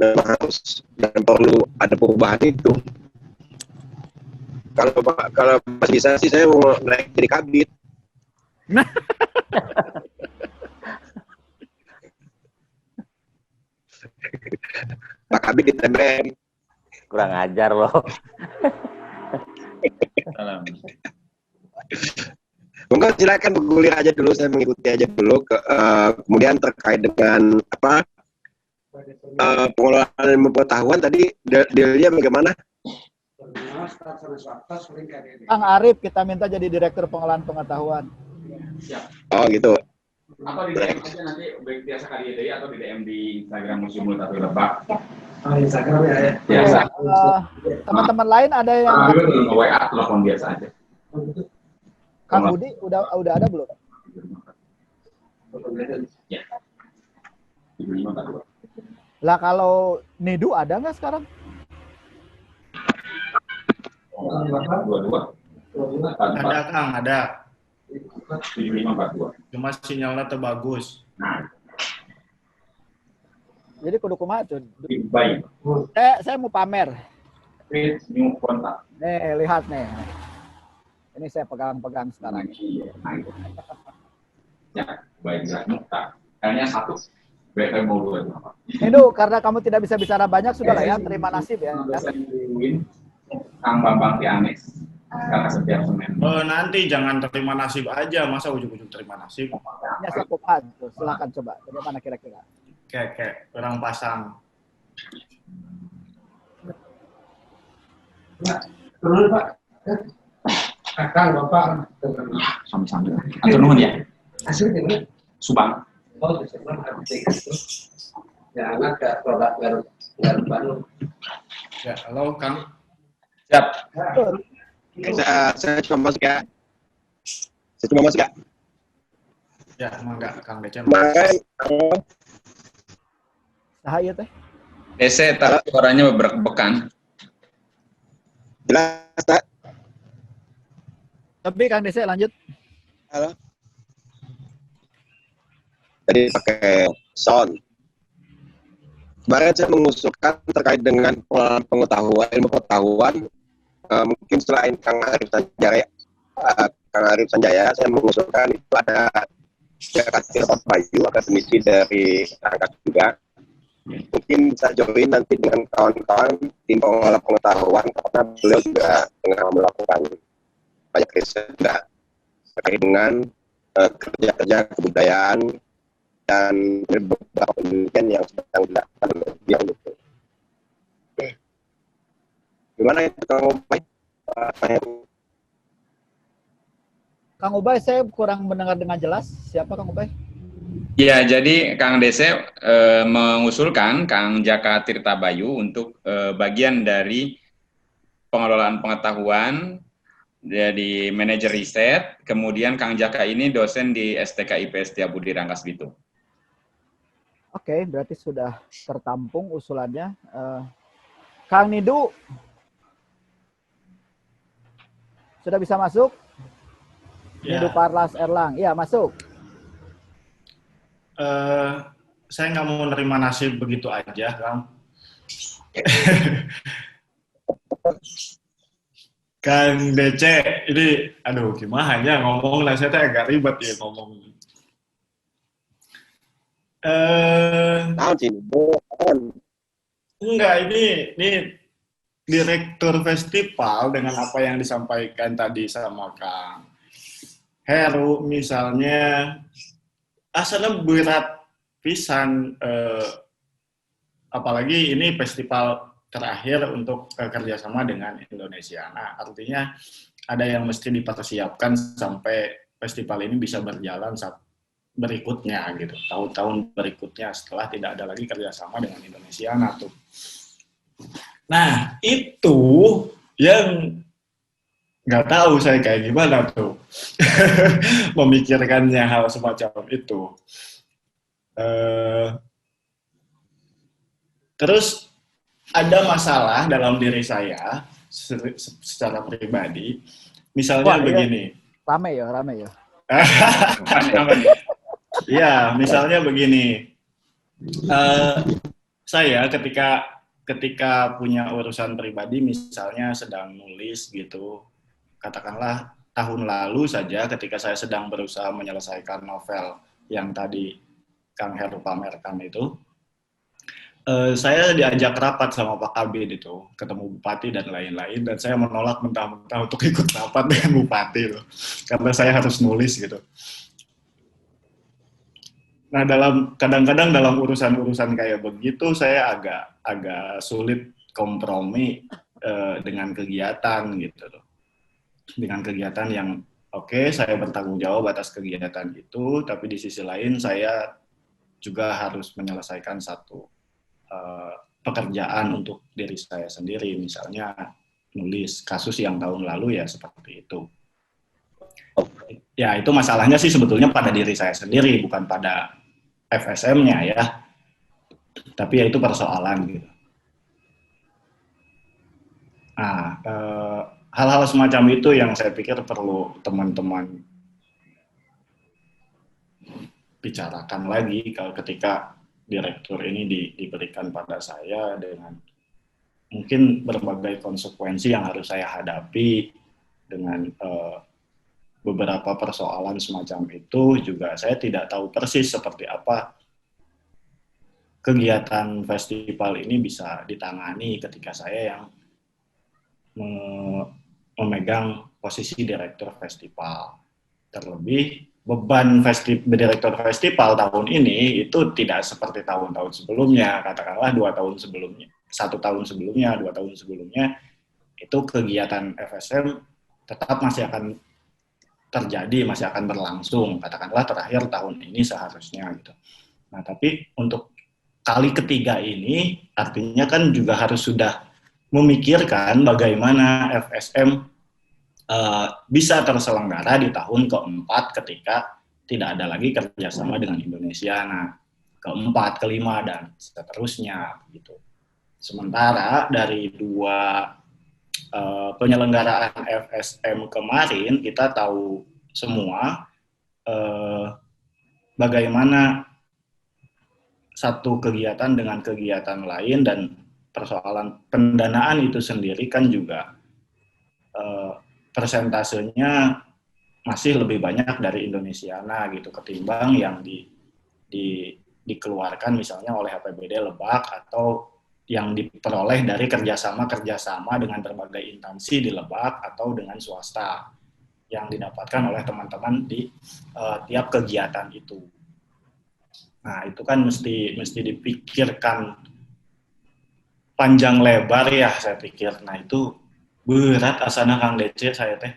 memang harus dan perlu ada perubahan itu. Kalau masih bisa sih saya mau naik jadi kabit. Pak Kabit di TBM. Kurang ajar loh. Mungkin silakan bergulir aja dulu, saya mengikuti aja dulu. Kemudian terkait dengan pengelolaan ilmu pengetahuan tadi dealnya bagaimana? Kang Arif kita minta jadi Direktur Pengelolaan Pengetahuan. Oh gitu. Atau di DM aja nanti baik biasa KDI atau di DM di Instagram Museum Multatuli Lebak. Instagram ya. Biasa. Teman-teman lain ada yang WA telepon biasa aja. Kang Budi udah ada belum? Ya. Lah kalau Nidu ada nggak sekarang? Ada Kang, ada. 7542. Cuma sinyalnya terbagus. Nah, Jadi kudu kumaha tuh. baik. Saya mau pamer. Create new kontak. Nih, lihat nih. Ini saya pegang-pegang sekarang. Ya, baik. Nah, kayaknya satu. BFM mau dua. Nidu, karena kamu tidak bisa bicara banyak, sudah lah ya, terima nasib ya. Kang Bambang Tianes. Kakak setiap Senin. Nanti jangan terima nasib aja, masa ujung-ujung terima nasib. Ya sakupan tuh, silakan coba. Bagaimana kira-kira? Kayak orang pasang. Terus Pak. Kang Bapak. Sama-sama. Atau nuhun ya? Asli ini. Subang. Oh, Subang arti itu. Ya, anak ke produk Garut. Ya, halo Kang. Siap. Saya cuma masuk ya. Ya, enggak Kang Dece. Kemarin Sahaya teh. DC, tapi suaranya berbekan. jelas tak? Tapi Kang Dese lanjut. Halo. Tadi pakai sound. Kemarin saya mengusulkan terkait dengan ilmu pengetahuan. Mungkin selain Kang Arif Sanjaya, saya mengusulkan itu ada Jakarta Bayu, akademisi dari Rangkas juga. Mungkin bisa join nanti dengan kawan-kawan tim pengelola pengetahuan, karena beliau juga tengah melakukan banyak riset juga terkait dengan kerja-kerja kebudayaan dan beberapa penelitian yang sedang dilakukan oleh beliau gitu. Gimana itu Kang Ubay? Kang Ubay, saya kurang mendengar dengan jelas. Siapa Kang Ubay? Ya, jadi Kang Dese mengusulkan Kang Jaka Tirta Bayu untuk bagian dari pengelolaan pengetahuan, jadi manajer riset, kemudian Kang Jaka ini dosen di STK IPS Setiabudi Rangkas Bitung. Oke, berarti sudah tertampung usulannya. Kang Nidu, sudah bisa masuk? Ya. Nidu Parlas Erlang, iya masuk. Saya nggak mau nerima nasib begitu aja, Kang. Kang DC, ini, aduh gimana ya ngomong lah, saya agak ribet ya ngomong. Enggak, ini direktur festival dengan apa yang disampaikan tadi sama Kang Heru misalnya, asalnya berat pisan, apalagi ini festival terakhir untuk kerjasama dengan Indonesia. Nah, artinya ada yang mesti dipersiapkan sampai festival ini bisa berjalan berikutnya gitu, tahun-tahun berikutnya setelah tidak ada lagi kerjasama dengan Indonesia. Nah, itu yang nggak tahu saya kayak gimana tuh memikirkannya hal semacam itu. Terus ada masalah dalam diri saya secara pribadi, misalnya begini. Rame ya. Ya, misalnya begini. Saya ketika punya urusan pribadi, misalnya sedang nulis gitu, katakanlah tahun lalu saja ketika saya sedang berusaha menyelesaikan novel yang tadi Kang Heru pamerkan itu, saya diajak rapat sama Pak Kabid itu, ketemu Bupati dan lain-lain, dan saya menolak mentah-mentah untuk ikut rapat dengan Bupati itu, karena saya harus nulis gitu. Nah, kadang-kadang dalam urusan-urusan kayak begitu, saya agak sulit kompromi dengan kegiatan gitu loh. Dengan kegiatan yang oke, saya bertanggung jawab atas kegiatan itu, tapi di sisi lain saya juga harus menyelesaikan satu pekerjaan untuk diri saya sendiri, misalnya nulis kasus yang tahun lalu ya seperti itu. Ya itu masalahnya sih sebetulnya pada diri saya sendiri, bukan pada FSM-nya ya. Tapi ya itu persoalan gitu. Nah, hal-hal semacam itu yang saya pikir perlu teman-teman bicarakan lagi kalau ketika direktur ini diberikan pada saya dengan mungkin berbagai konsekuensi yang harus saya hadapi dengan beberapa persoalan semacam itu. Juga saya tidak tahu persis seperti apa kegiatan festival ini bisa ditangani ketika saya yang memegang posisi direktur festival. Terlebih beban direktur festival tahun ini itu tidak seperti tahun-tahun sebelumnya, katakanlah 2 tahun sebelumnya, 1 tahun sebelumnya, 2 tahun sebelumnya, itu kegiatan FSM tetap masih akan terjadi, masih akan berlangsung, katakanlah terakhir tahun ini seharusnya gitu. Nah, tapi untuk kali ketiga ini, artinya kan juga harus sudah memikirkan bagaimana FSM bisa terselenggara di tahun keempat ketika tidak ada lagi kerjasama dengan Indonesia. Nah, keempat, kelima, dan seterusnya gitu. Sementara dari 2 penyelenggaraan FSM kemarin, kita tahu semua bagaimana satu kegiatan dengan kegiatan lain, dan persoalan pendanaan itu sendiri kan juga persentasenya masih lebih banyak dari Indonesiana gitu ketimbang yang dikeluarkan misalnya oleh APBD Lebak atau yang diperoleh dari kerjasama dengan berbagai instansi di Lebak atau dengan swasta yang didapatkan oleh teman-teman di tiap kegiatan itu. Nah, itu kan mesti dipikirkan panjang lebar ya, saya pikir. Nah, itu berat asana Kang Dece saya teh.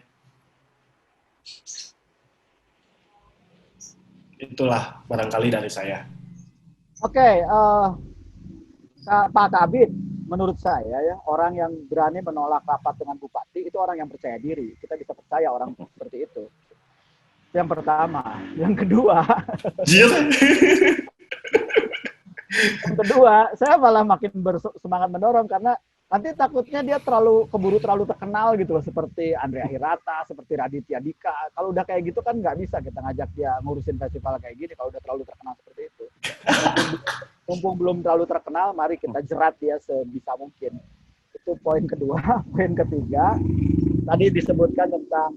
Itulah barangkali dari saya. Oke, Pak Kabid, menurut saya ya, orang yang berani menolak rapat dengan Bupati itu orang yang percaya diri. Kita bisa percaya orang seperti itu. Yang pertama. Yang kedua, saya malah makin bersemangat mendorong karena nanti takutnya dia keburu terlalu terkenal gitu loh, seperti Andrea Hirata, seperti Raditya Dika. Kalau udah kayak gitu kan nggak bisa kita ngajak dia ngurusin festival kayak gini kalau udah terlalu terkenal seperti itu. Mumpung belum terlalu terkenal, mari kita jerat dia sebisa mungkin. Itu poin kedua. Poin ketiga, tadi disebutkan tentang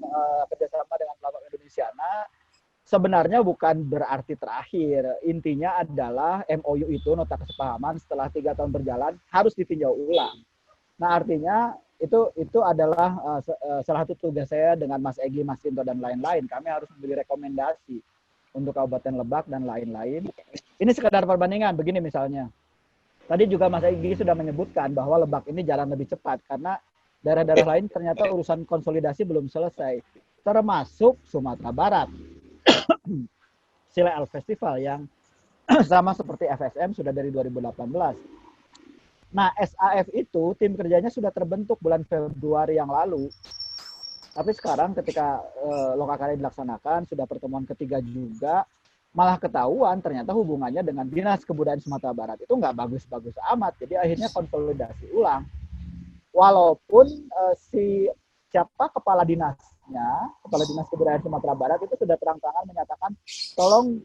kerjasama dengan kelompok Indonesiana. Sebenarnya bukan berarti terakhir. Intinya adalah MOU itu, nota kesepahaman, setelah 3 tahun berjalan harus ditinjau ulang. Nah, artinya itu adalah salah satu tugas saya dengan Mas Egy, Mas Sinto, dan lain-lain. Kami harus memberi rekomendasi untuk Kabupaten Lebak dan lain-lain. Ini sekadar perbandingan. Begini misalnya, tadi juga Mas Egy sudah menyebutkan bahwa Lebak ini jalan lebih cepat karena daerah-daerah lain ternyata urusan konsolidasi belum selesai, termasuk Sumatera Barat. Sile Al Festival yang sama seperti FSM sudah dari 2018. Nah, SAF itu tim kerjanya sudah terbentuk bulan Februari yang lalu. Tapi sekarang ketika Lokakarya dilaksanakan, sudah pertemuan ketiga juga, malah ketahuan ternyata hubungannya dengan Dinas Kebudayaan Sumatera Barat itu nggak bagus-bagus amat. Jadi akhirnya konsolidasi ulang. Walaupun siapa kepala dinas Kebudayaan Sumatera Barat itu sudah terang-terangan menyatakan, tolong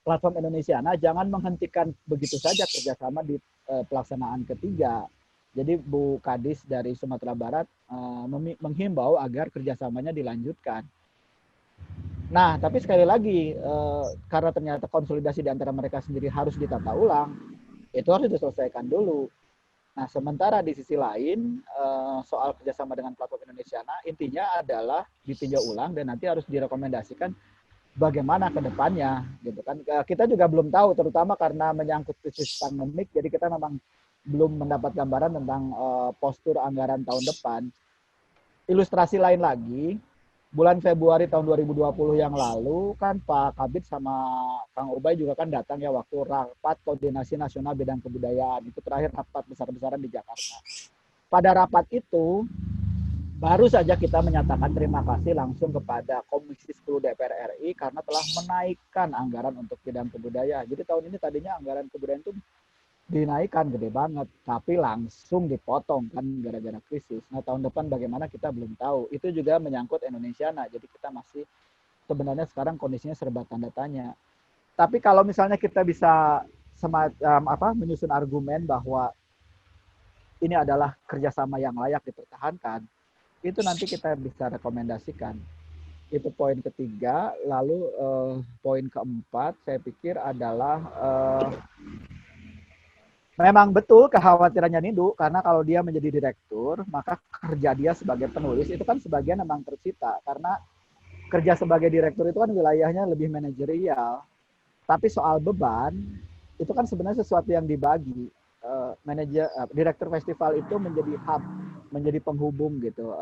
platform Indonesiana jangan menghentikan begitu saja kerjasama di pelaksanaan ketiga. Jadi Bu Kadis dari Sumatera Barat menghimbau agar kerjasamanya dilanjutkan. Nah, tapi sekali lagi, karena ternyata konsolidasi di antara mereka sendiri harus ditata ulang, itu harus diselesaikan dulu. Nah, sementara di sisi lain, soal kerjasama dengan platform Indonesiana, intinya adalah ditinjau ulang dan nanti harus direkomendasikan bagaimana ke depannya, gitu kan. Kita juga belum tahu, terutama karena menyangkut krisis pandemik, jadi kita memang belum mendapat gambaran tentang postur anggaran tahun depan. Ilustrasi lain lagi, bulan Februari tahun 2020 yang lalu kan Pak Kabid sama Kang Ubay juga kan datang ya waktu rapat koordinasi nasional bidang kebudayaan. Itu terakhir rapat besar-besaran di Jakarta. Pada rapat itu baru saja kita menyatakan terima kasih langsung kepada Komisi 10 DPR RI karena telah menaikkan anggaran untuk bidang kebudayaan. Jadi tahun ini tadinya anggaran kebudayaan itu dinaikkan gede banget, tapi langsung dipotong kan gara-gara krisis. Nah tahun depan bagaimana kita belum tahu. Itu juga menyangkut Indonesiana, jadi kita masih sebenarnya sekarang kondisinya serba tanda tanya. Tapi kalau misalnya kita bisa semacam menyusun argumen bahwa ini adalah kerjasama yang layak dipertahankan, itu nanti kita bisa rekomendasikan. Itu poin ketiga. Lalu poin keempat saya pikir adalah memang betul kekhawatirannya Nindu, karena kalau dia menjadi direktur, maka kerja dia sebagai penulis itu kan sebagian memang tersita. Karena kerja sebagai direktur itu kan wilayahnya lebih manajerial. Tapi soal beban, itu kan sebenarnya sesuatu yang dibagi. Direktur festival itu menjadi hub, menjadi penghubung gitu.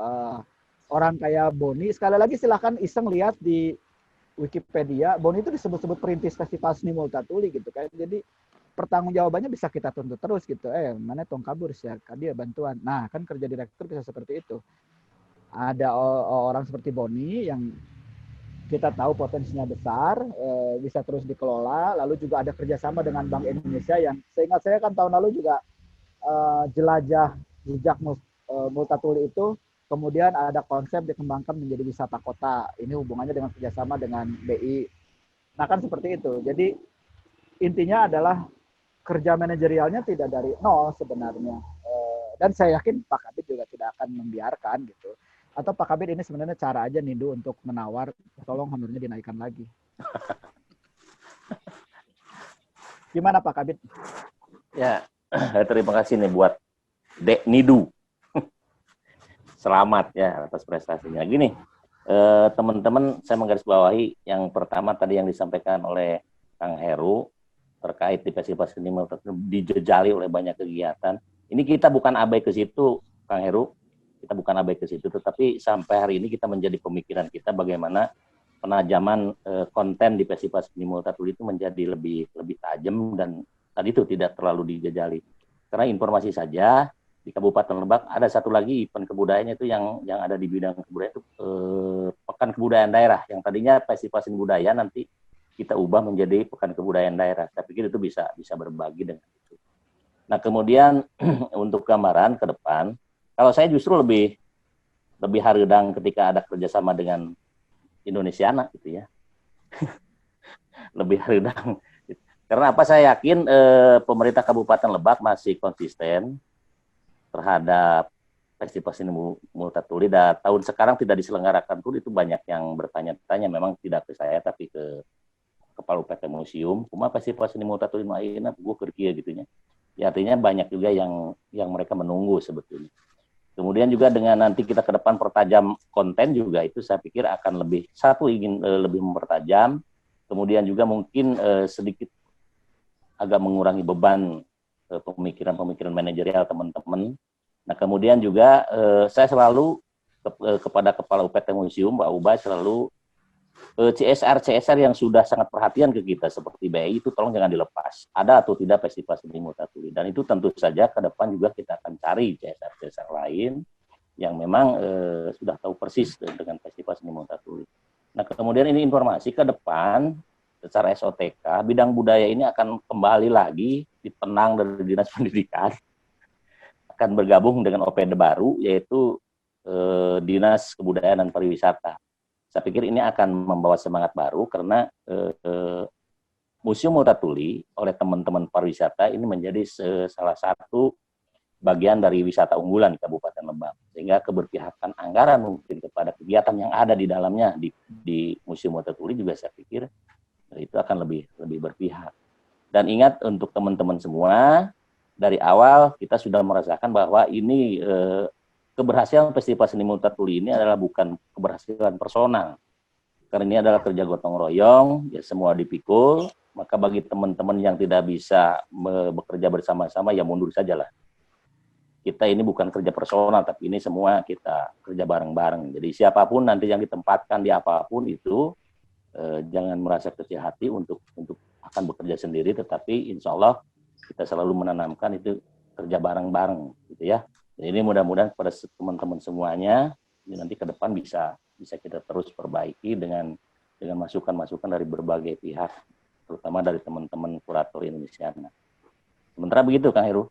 Orang kayak Boni, sekali lagi silahkan iseng lihat di Wikipedia, Boni itu disebut-sebut perintis Festival Seni Multatuli gitu kan. Jadi pertanggungjawabannya bisa kita tuntut terus gitu. Mana tong kabur sih dia bantuan. Nah, kan kerja direktur bisa seperti itu. Ada orang seperti Boni yang kita tahu potensinya besar, bisa terus dikelola. Lalu juga ada kerjasama dengan Bank Indonesia yang seingat saya kan tahun lalu juga jelajah jejak Multatuli itu kemudian ada konsep dikembangkan menjadi wisata kota. Ini hubungannya dengan kerjasama dengan BI. Nah kan seperti itu. Jadi intinya adalah kerja manajerialnya tidak dari nol sebenarnya. Dan saya yakin Pak Kabid juga tidak akan membiarkan gitu. Atau Pak Kabid ini sebenarnya cara aja Nindu untuk menawar, tolong honornya dinaikkan lagi. Gimana Pak Kabid? Ya, terima kasih nih buat Dek Nidu. Selamat ya atas prestasinya. Gini, teman-teman saya menggarisbawahi yang pertama tadi yang disampaikan oleh Kang Heru, terkait di Festival Seni Multatuli dijejali oleh banyak kegiatan. Ini kita bukan abai ke situ, Kang Heru. Kita bukan abai ke situ, tetapi sampai hari ini kita menjadi pemikiran kita bagaimana penajaman konten di Festival Seni Multatuli itu menjadi lebih tajam dan tadi itu tidak terlalu dijejali. Karena informasi saja di Kabupaten Lebak ada satu lagi event kebudayaannya itu yang ada di bidang kebudayaan itu Pekan Kebudayaan Daerah yang tadinya Festival Seni Budaya nanti kita ubah menjadi Pekan Kebudayaan Daerah. Saya pikir itu bisa berbagi dengan itu. Nah kemudian untuk gambaran ke depan, kalau saya justru lebih haredang ketika ada kerjasama dengan Indonesiana gitu ya. Lebih haredang. Karena apa, saya yakin pemerintah Kabupaten Lebak masih konsisten terhadap Festival Seni Multatuli. Dan tahun sekarang tidak diselenggarakan pun itu banyak yang bertanya-tanya, memang tidak ke saya tapi ke Kepala UPT Museum, cuma Festival Seni Multatuli Maina, gue kerja gitunya. Ya artinya banyak juga yang mereka menunggu sebetulnya. Kemudian juga dengan nanti kita ke depan pertajam konten juga itu saya pikir akan ingin lebih mempertajam, kemudian juga mungkin sedikit agak mengurangi beban pemikiran manajerial teman-teman. Nah kemudian juga saya selalu kepada Kepala UPT Museum, Mbak Ubay, selalu CSR yang sudah sangat perhatian ke kita seperti BI itu tolong jangan dilepas. Ada atau tidak Festival Seni Multatuli. Dan itu tentu saja ke depan juga kita akan cari CSR lain yang memang sudah tahu persis dengan Festival Seni Multatuli. Nah, kemudian ini informasi ke depan secara SOTK, bidang budaya ini akan kembali lagi dipenang dari Dinas Pendidikan, akan bergabung dengan OPD baru, yaitu Dinas Kebudayaan dan Pariwisata. Saya pikir ini akan membawa semangat baru karena Museum Multatuli oleh teman-teman pariwisata ini menjadi salah satu bagian dari wisata unggulan di Kabupaten Lebak, sehingga keberpihakan anggaran mungkin kepada kegiatan yang ada di dalamnya di Museum Multatuli juga saya pikir itu akan lebih berpihak. Dan ingat untuk teman-teman semua, dari awal kita sudah merasakan bahwa ini keberhasilan Festival Seni Multatuli ini adalah bukan keberhasilan personal, karena ini adalah kerja gotong royong, ya semua dipikul. Maka bagi teman-teman yang tidak bisa bekerja bersama-sama, ya mundur sajalah. Kita ini bukan kerja personal, tapi ini semua kita kerja bareng-bareng. Jadi siapapun nanti yang ditempatkan di apapun itu, jangan merasa kecil hati untuk akan bekerja sendiri, tetapi insya Allah kita selalu menanamkan itu kerja bareng-bareng, gitu ya. Jadi ini mudah-mudahan kepada teman-teman semuanya, ini nanti ke depan bisa kita terus perbaiki dengan masukan-masukan dari berbagai pihak, terutama dari teman-teman kurator Indonesia. Sementara begitu, Kang Heru.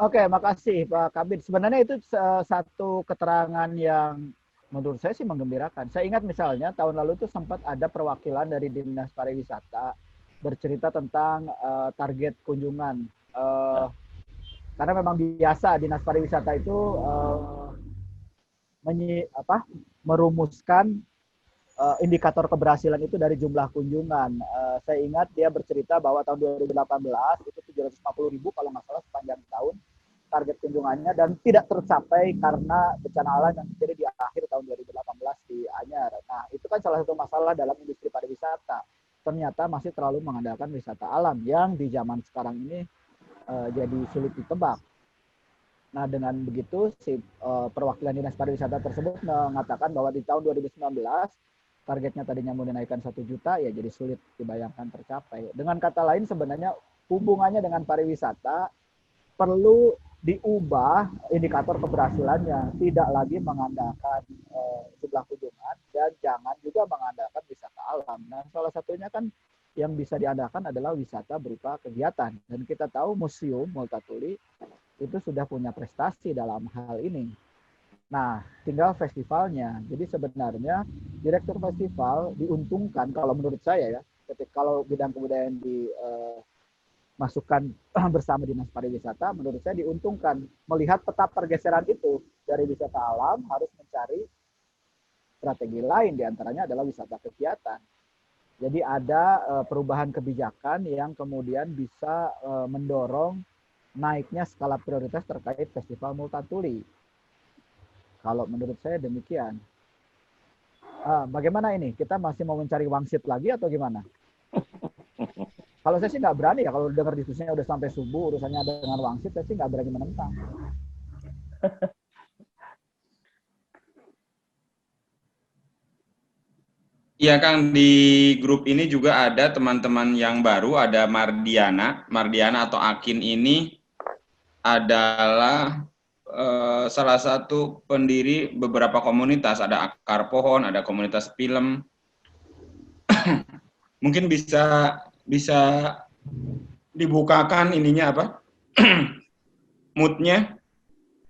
Oke, makasih Pak Kabid. Sebenarnya itu satu keterangan yang menurut saya sih menggembirakan. Saya ingat misalnya tahun lalu itu sempat ada perwakilan dari Dinas Pariwisata bercerita tentang target kunjungan. Karena memang biasa Dinas Pariwisata itu merumuskan indikator keberhasilan itu dari jumlah kunjungan. Saya ingat dia bercerita bahwa tahun 2018 itu 750.000 kalau nggak salah sepanjang tahun target kunjungannya, dan tidak tercapai karena bencana alam yang terjadi di akhir tahun 2018 di Anyar. Nah, itu kan salah satu masalah dalam industri pariwisata. Ternyata masih terlalu mengandalkan wisata alam yang di zaman sekarang ini jadi sulit ditebak. Nah, dengan begitu si perwakilan Dinas Pariwisata tersebut mengatakan bahwa di tahun 2019 targetnya tadinya mau dinaikkan 1 juta, ya jadi sulit dibayangkan tercapai. Dengan kata lain sebenarnya hubungannya dengan pariwisata perlu diubah indikator keberhasilannya, tidak lagi mengandalkan jumlah kunjungan dan jangan juga mengandalkan wisata alam. Nah, salah satunya kan yang bisa diandalkan adalah wisata berupa kegiatan, dan kita tahu Museum Multatuli itu sudah punya prestasi dalam hal ini. Nah, tinggal festivalnya. Jadi sebenarnya direktur festival diuntungkan kalau menurut saya ya, kalau bidang kebudayaan dimasukkan bersama Dinas Pariwisata, menurut saya diuntungkan melihat peta pergeseran itu dari wisata alam harus mencari strategi lain, diantaranya adalah wisata kegiatan. Jadi ada perubahan kebijakan yang kemudian bisa mendorong naiknya skala prioritas terkait Festival Multatuli. Kalau menurut saya demikian. Bagaimana ini? Kita masih mau mencari wangsit lagi atau gimana? Kalau saya sih nggak berani ya, kalau dengar diskusinya udah sampai subuh, urusannya ada dengan wangsit, saya sih nggak berani menentang. Iya Kang, di grup ini juga ada teman-teman yang baru, ada Mardiana. Mardiana atau Akin ini adalah salah satu pendiri beberapa komunitas, ada Akar Pohon, ada komunitas film. Mungkin bisa dibukakan ininya apa? Moodnya,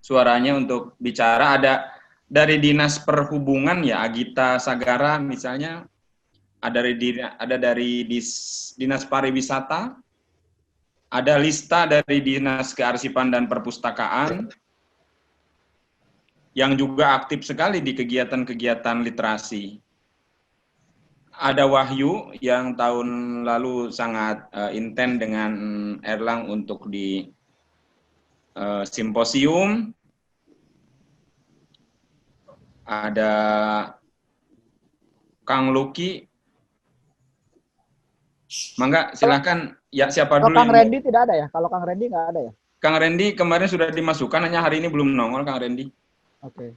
suaranya untuk bicara. Ada dari Dinas Perhubungan ya, Agita Sagara misalnya, ada dari Dinas Pariwisata, ada Lista dari Dinas Kearsipan dan Perpustakaan, yang juga aktif sekali di kegiatan-kegiatan literasi. Ada Wahyu yang tahun lalu sangat intens dengan Erlang untuk di simposium. Ada Kang Luki. Mangga silakan. Ya, siapa dulu? Kang Randy tidak ada ya? Kalau Kang Randy nggak ada ya? Kang Randy kemarin sudah dimasukkan, hanya hari ini belum nongol Kang Randy. Oke.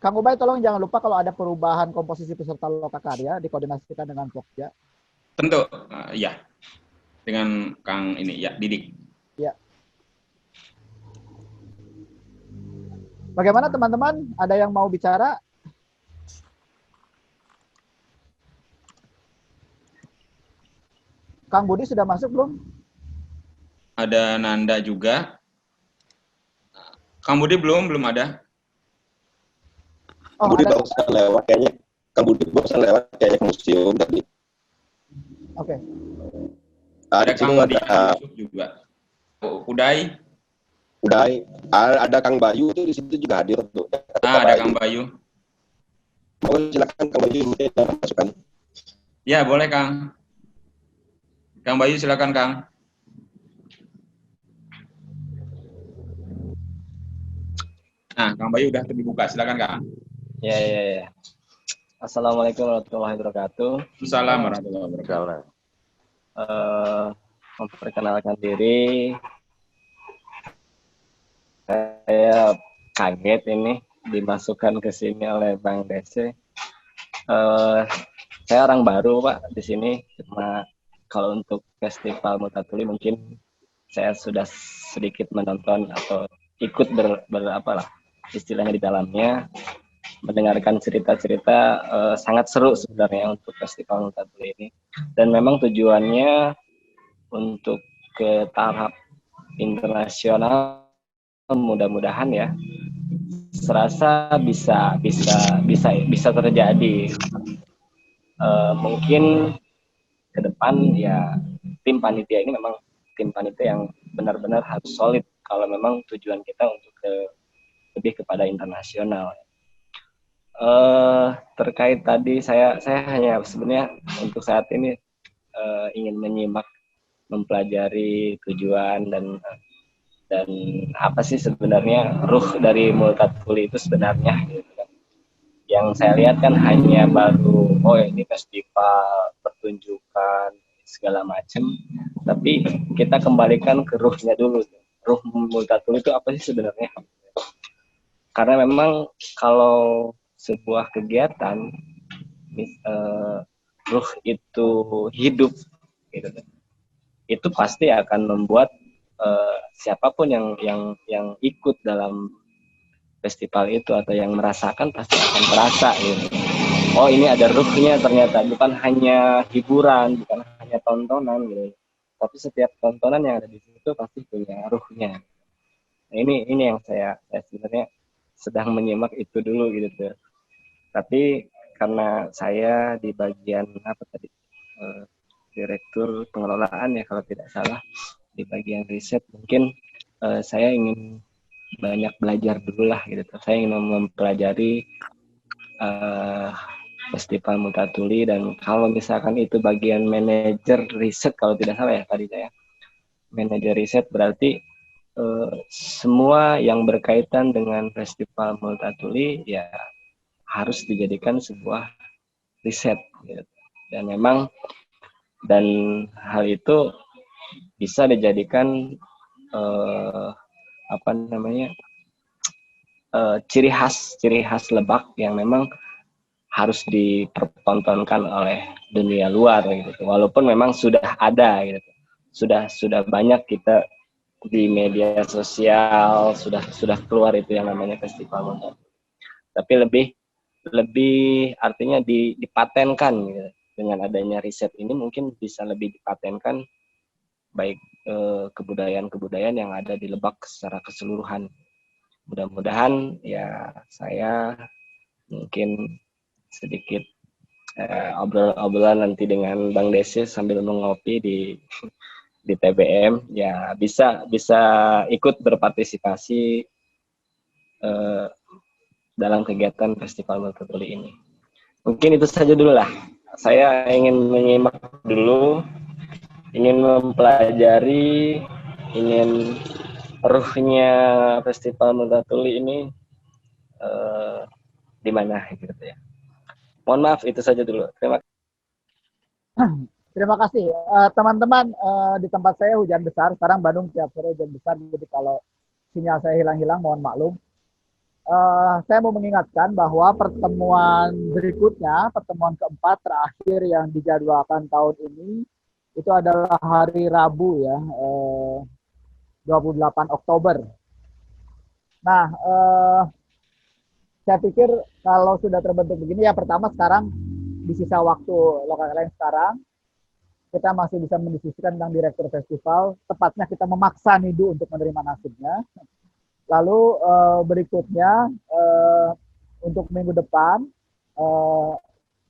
Kang Ubay, tolong jangan lupa kalau ada perubahan komposisi peserta lokakarya dikoordinasikan dengan Pokja. Tentu, ya. Dengan Kang ini, ya, Didik. Ya. Bagaimana teman-teman? Ada yang mau bicara? Kang Budi sudah masuk belum? Ada Nanda juga. Kang Budi belum ada. Oh, Budi ada. barusan lewat kayaknya. Kang Budi barusan lewat kayaknya ke museum tadi. Oke. Ada Di situ Kang ada Dian juga. Uday. Ada Kang Bayu tuh di situ juga hadir tuh. Ada Kang Bayu. Mau silakan Kang Bayu masukkan. Ya, boleh Kang. Kang Bayu silakan Kang. Nah, Kang Bayu udah dibuka, silakan Kang. Ya. Assalamualaikum warahmatullahi wabarakatuh. Assalamualaikum warahmatullahi wabarakatuh. Memperkenalkan diri, saya kaget ini dimasukkan ke sini oleh Bang Dese. Saya orang baru Pak di sini, cuma kalau untuk Festival Multatuli mungkin saya sudah sedikit menonton atau ikut berapalah istilahnya di dalamnya, mendengarkan cerita-cerita sangat seru sebenarnya untuk Festival Multatuli ini, dan memang tujuannya untuk ke tahap internasional. Mudah-mudahan ya, serasa bisa terjadi. Mungkin ke depan ya tim panitia ini memang tim panitia yang benar-benar harus solid kalau memang tujuan kita untuk lebih kepada internasional. Terkait tadi saya hanya sebenarnya untuk saat ini ingin menyimak, mempelajari tujuan dan apa sih sebenarnya ruh dari Multatuli itu sebenarnya gitu kan. Yang saya lihat kan hanya baru ini festival, pertunjukan segala macam, tapi kita kembalikan ke ruhnya dulu. Ruh Multatuli itu apa sih sebenarnya? Karena memang kalau sebuah kegiatan ruh itu hidup gitu kan, itu pasti akan membuat siapapun yang ikut dalam festival itu atau yang merasakan pasti akan terasa gitu. Oh, ini ada ruhnya ternyata, bukan hanya hiburan, bukan hanya tontonan gitu. Tapi setiap tontonan yang ada di situ pasti punya ruhnya. Nah, ini yang saya sebenarnya sedang menyimak itu dulu gitu tuh. Tapi karena saya di bagian apa tadi, direktur pengelolaan ya kalau tidak salah, di bagian riset, mungkin saya ingin banyak belajar dulu lah gitu. Saya ingin mempelajari Festival Multatuli, dan kalau misalkan itu bagian manajer riset kalau tidak salah ya tadi saya manajer riset, berarti semua yang berkaitan dengan Festival Multatuli ya harus dijadikan sebuah riset gitu. Dan memang hal itu bisa dijadikan ciri khas Lebak yang memang harus dipertontonkan oleh dunia luar gitu. Walaupun memang sudah ada gitu. Sudah banyak kita di media sosial sudah keluar itu yang namanya festival Multatuli. Tapi lebih artinya dipatenkan gitu. Dengan adanya riset ini mungkin bisa lebih dipatenkan baik kebudayaan-kebudayaan yang ada di Lebak secara keseluruhan. Mudah-mudahan ya saya mungkin sedikit obrolan nanti dengan Bang Desi sambil mengopi di TBM ya bisa ikut berpartisipasi dalam kegiatan Festival Multatuli ini. Mungkin itu saja dulu lah. Saya ingin menyimak dulu, ingin mempelajari, ingin ruhnya Festival Multatuli ini di mana gitu ya. Mohon maaf, itu saja dulu. Terima kasih. Teman-teman, di tempat saya hujan besar. Sekarang Bandung tiap sore hujan besar. Jadi kalau sinyal saya hilang-hilang, mohon maklum. Saya mau mengingatkan bahwa pertemuan berikutnya, pertemuan keempat terakhir yang dijadwalkan tahun ini, itu adalah hari Rabu ya, 28 Oktober. Nah, saya pikir kalau sudah terbentuk begini, ya pertama sekarang di sisa waktu lokal lain sekarang, kita masih bisa mendiskusikan tentang direktur festival, tepatnya kita memaksa Nidu untuk menerima nasibnya. Lalu berikutnya untuk minggu depan,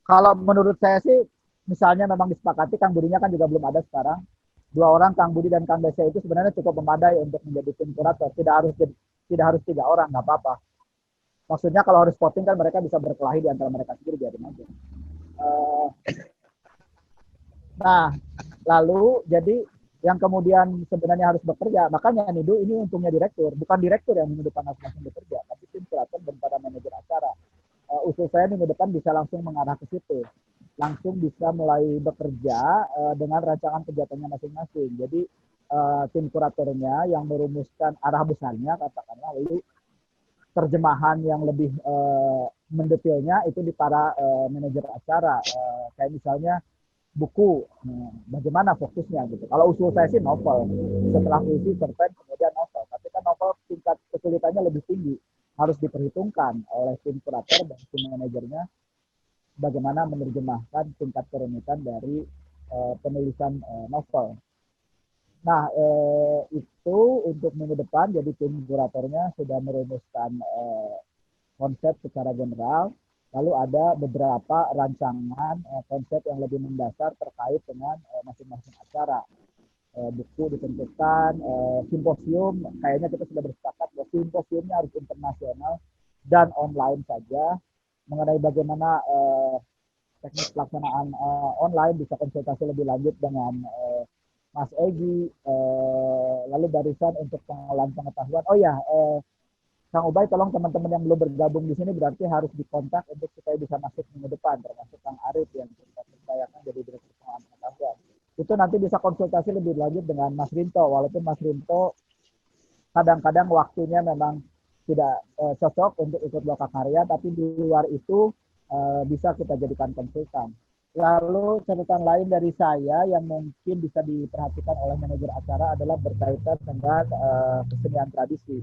kalau menurut saya sih, misalnya memang disepakati, Kang Budinya kan juga belum ada sekarang. 2 orang, Kang Budi dan Kang Desa itu sebenarnya cukup memadai untuk menjadi tim kurator. Tidak harus 3 orang, nggak apa-apa. Maksudnya kalau harus voting kan mereka bisa berkelahi di antara mereka sendiri, biarin aja. Nah, lalu jadi yang kemudian sebenarnya harus bekerja, makanya Nidu ini untungnya direktur, bukan direktur yang minggu depan harus langsung bekerja, tapi tim kurator dan para manajer acara. Usul saya minggu depan bisa langsung mengarah ke situ, langsung bisa mulai bekerja dengan rancangan kegiatannya masing-masing. Jadi tim kuratornya yang merumuskan arah besarnya, katakanlah, lalu terjemahan yang lebih mendetailnya itu di para manajer acara, kayak misalnya buku, bagaimana fokusnya gitu. Kalau usul saya sih novel, setelah puisi, cerpen, kemudian novel. Tapi kan novel tingkat kesulitannya lebih tinggi, harus diperhitungkan oleh tim kurator dan tim manajernya bagaimana menerjemahkan tingkat kerumitan dari penulisan novel. Nah, itu untuk minggu depan, jadi tim kuratornya sudah merumuskan konsep secara general, lalu ada beberapa rancangan konsep yang lebih mendasar terkait dengan masing-masing acara. Buku ditentukan, simposium, kayaknya kita sudah bersepakat bahwa simposiumnya harus internasional dan online saja, mengenai bagaimana teknik pelaksanaan online, bisa konsultasi lebih lanjut dengan Mas Egi, lalu barisan untuk pengolahan pengetahuan. Oh ya, Kang Ubay, tolong teman-teman yang belum bergabung di sini berarti harus dikontak untuk supaya bisa masuk minggu depan, termasuk Kang Arif yang kita percayakan jadi direktur pengolahan pengetahuan. Itu nanti bisa konsultasi lebih lanjut dengan Mas Rinto, walaupun Mas Rinto kadang-kadang waktunya memang tidak cocok untuk ikut lokakarya, tapi di luar itu bisa kita jadikan konsultan. Lalu catatan lain dari saya yang mungkin bisa diperhatikan oleh manajer acara adalah berkaitan dengan kesenian tradisi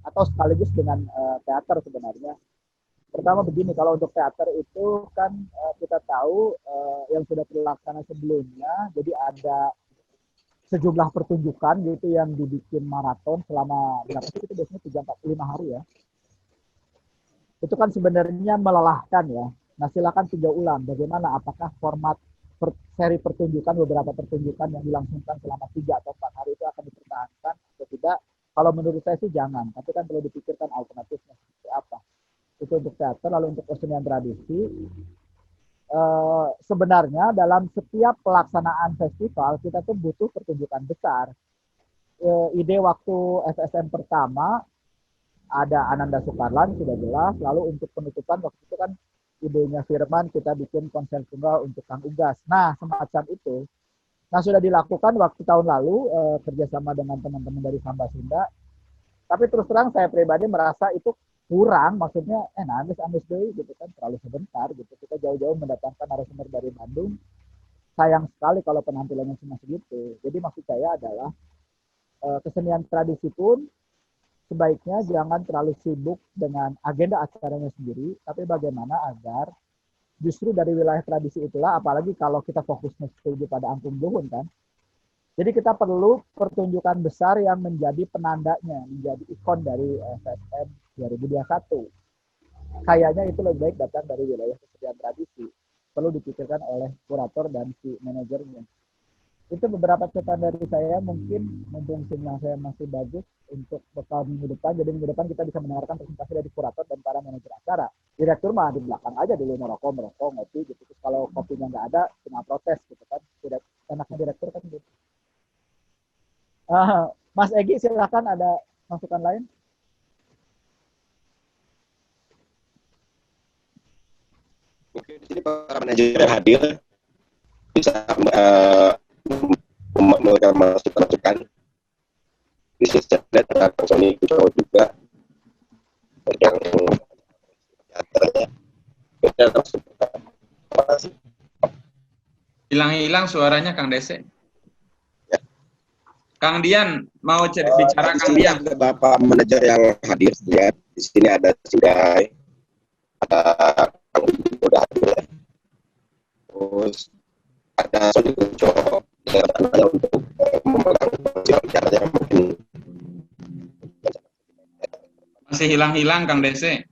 atau sekaligus dengan teater sebenarnya. Pertama begini, kalau untuk teater itu kan kita tahu yang sudah terlaksana sebelumnya, jadi ada sejumlah pertunjukan gitu yang dibikin maraton selama berapa sih, itu biasanya 3-4-5 hari ya. Itu kan sebenarnya melelahkan ya. Nah, silakan tinjau ulang bagaimana, apakah format seri pertunjukan, beberapa pertunjukan yang dilangsungkan selama 3 atau 4 hari itu akan dipertahankan atau tidak. Kalau menurut saya sih jangan, tapi kan perlu dipikirkan alternatifnya seperti apa. Itu untuk teater. Lalu untuk kesenian tradisi, sebenarnya dalam setiap pelaksanaan festival kita tuh butuh pertunjukan besar. Ide waktu FSM pertama ada Ananda Sukarlan, sudah jelas. Lalu untuk penutupan waktu itu kan idenya Firman, kita bikin konser tunggal untuk Kang Ugas. Nah, semacam itu. Nah, sudah dilakukan waktu tahun lalu kerjasama dengan teman-teman dari Samba Sunda. Tapi terus terang saya pribadi merasa itu kurang, maksudnya nangis deh gitu kan, terlalu sebentar gitu. Kita jauh-jauh mendatangkan narasumber dari Bandung. Sayang sekali kalau penampilannya cuma segitu. Jadi maksud saya adalah kesenian tradisi pun sebaiknya jangan terlalu sibuk dengan agenda acaranya sendiri, tapi bagaimana agar justru dari wilayah tradisi itulah, apalagi kalau kita fokusnya setuju pada Angklung Bluhun kan. Jadi kita perlu pertunjukan besar yang menjadi penandanya, menjadi ikon dari FSM 2021. Kayaknya itu lebih baik datang dari wilayah kesenian tradisi. Perlu dipikirkan oleh kurator dan si manajernya. Itu beberapa catatan dari saya, mungkin mumpung sinyal saya masih bagus untuk bekal minggu depan. Jadi minggu depan kita bisa mendengarkan presentasi dari kurator dan para manajer acara. Direktur mah di belakang aja dulu merokok, ngopi gitu. Terus kalau kopinya nggak ada, cuma protes gitu kan. Tidak enaknya direktur kan gitu. Mas Egi, silakan, ada masukan lain? Mungkin di sini para manajer yang hadir bisa memberikan masukan bisa chat atau Sony juga yang hilang suaranya Kang Dese. Ya. Kang Dian mau bicara Kang Dian. Bapak manajer yang hadir lihat Di sini ada Sindai, ada Kang udah hadir, terus ada Sony Kunco yang rencananya untuk memegang bicaranya mungkin. Masih hilang-hilang Kang Dese.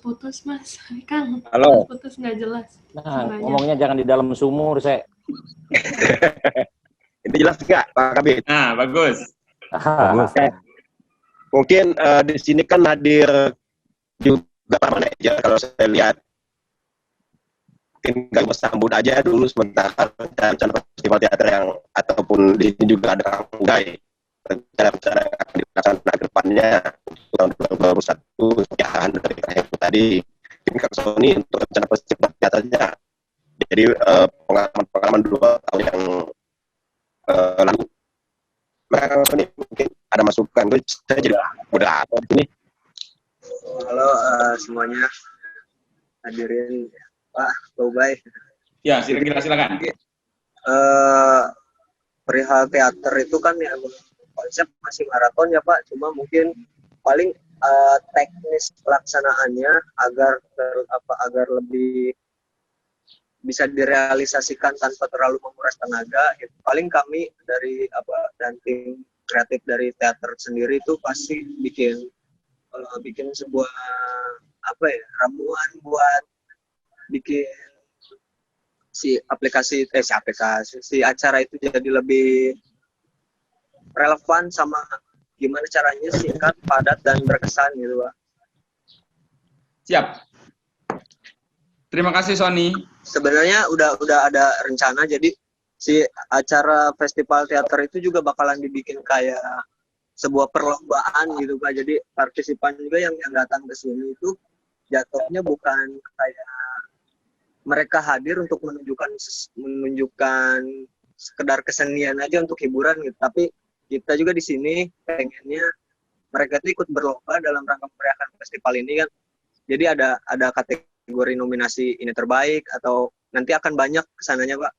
Putus Mas, Kang. Halo. Putus nggak jelas. Nah, Suaranya. ngomongnya jangan di dalam sumur, saya. Itu jelas nggak, Pak Kabit? Nah, bagus. Mungkin di sini kan hadir juga para manajer kalau saya lihat. Tinggal sambut aja dulu sementara rencana festival teater yang ataupun di sini juga ada Kang Gai. Rencana-rencana yang akan dilaksanakan ke depannya tahun 2021 seperti arahan dari Kang Heru tadi. Mungkin Kang Sony untuk rencana festival teaternya. Jadi pengalaman 2 tahun yang lalu. Maka Kang Sony mungkin ada masukan. Saya jadi udah apa di sini. Halo semuanya, hadirin Pak Ubay. Ya, silakan. Perihal teater itu kan ya konsep masih maraton ya Pak, cuma mungkin paling teknis pelaksanaannya agar lebih bisa direalisasikan tanpa terlalu menguras tenaga. Paling kami dari dan tim kreatif dari teater sendiri itu pasti bikin sebuah ramuan buat bikin si acara itu jadi lebih relevan sama gimana caranya singkat, padat dan berkesan gitu Pak. Siap. Terima kasih Sony. Sebenarnya udah ada rencana, jadi si acara festival teater itu juga bakalan dibikin kayak sebuah perlombaan gitu Pak. Jadi partisipan juga yang datang ke sini itu jatuhnya bukan kayak mereka hadir untuk menunjukkan sekedar kesenian aja untuk hiburan gitu, tapi kita juga di sini pengennya mereka itu ikut berlomba dalam rangka merayakan festival ini kan. Jadi ada kategori nominasi ini terbaik atau nanti akan banyak kesananya Pak.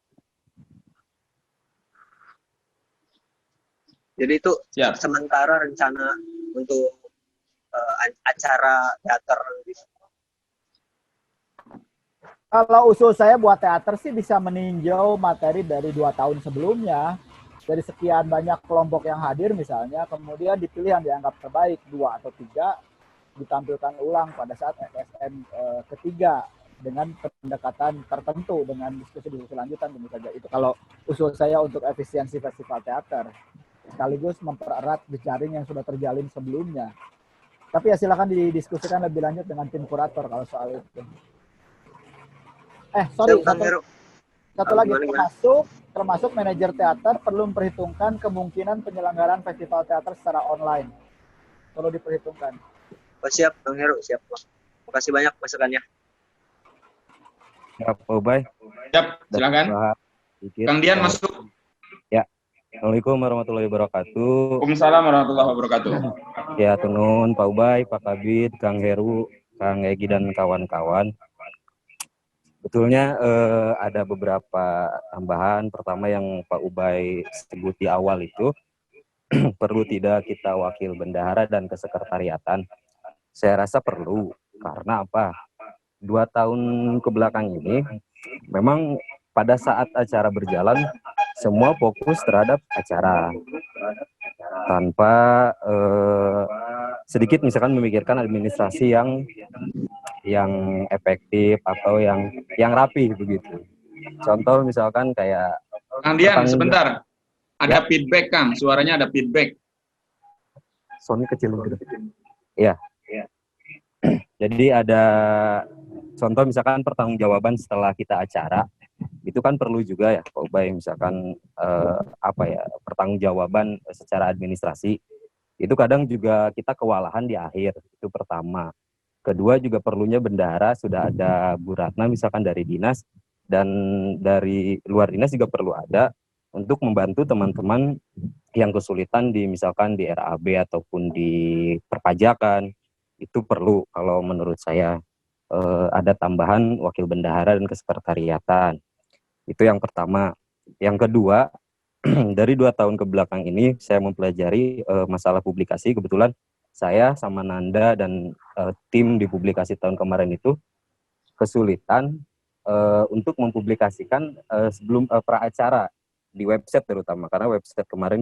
Jadi itu sementara rencana untuk acara teater nanti. Kalau usul saya buat teater sih bisa meninjau materi dari 2 tahun sebelumnya. Dari sekian banyak kelompok yang hadir misalnya, kemudian dipilih yang dianggap terbaik 2 atau 3, ditampilkan ulang pada saat FSM ketiga dengan pendekatan tertentu, dengan diskusi-diskusi lanjutan tentu saja. Itu kalau usul saya untuk efisiensi festival teater. Sekaligus mempererat jejaring yang sudah terjalin sebelumnya. Tapi ya silakan didiskusikan lebih lanjut dengan tim kurator kalau soal itu. Satu lagi, termasuk manajer teater perlu memperhitungkan kemungkinan penyelenggaraan festival teater secara online. Perlu diperhitungkan. Siap, Bang Heru, siap. Terima kasih banyak masukannya. Ya, Pak Ubay. Siap, silakan. Kang Dian masuk. Ya. Assalamualaikum warahmatullahi wabarakatuh. Waalaikumsalam warahmatullahi wabarakatuh. Ya, Tunun, Pak Ubay, Pak Kabit, Kang Heru, Kang Egi, dan kawan-kawan. Betulnya ada beberapa tambahan. Pertama yang Pak Ubay sebut di awal itu, perlu tidak kita wakil bendahara dan kesekretariatan. Saya rasa perlu, karena apa? 2 tahun ke belakang ini, memang pada saat acara berjalan, semua fokus terhadap acara. Tanpa sedikit misalkan memikirkan administrasi yang efektif atau yang rapi begitu. Contoh misalkan kayak Kang Dian, sebentar. Ada feedback, Kang. Suaranya ada feedback. Sony kecil gitu. Iya. Jadi ada contoh misalkan pertanggungjawaban setelah kita acara. Itu kan perlu juga ya, Pak Ubay, misalkan pertanggungjawaban secara administrasi. Itu kadang juga kita kewalahan di akhir, itu pertama. Kedua juga perlunya bendahara, sudah ada Bu Ratna misalkan dari dinas, dan dari luar dinas juga perlu ada untuk membantu teman-teman yang kesulitan misalkan di RAB ataupun di perpajakan. Itu perlu kalau menurut saya ada tambahan wakil bendahara dan kesekretariatan. Itu yang pertama. Yang kedua, dari 2 tahun ke belakang ini saya mempelajari masalah publikasi. Kebetulan saya sama Nanda dan tim di publikasi tahun kemarin itu kesulitan untuk mempublikasikan sebelum pra-acara di website terutama, karena website kemarin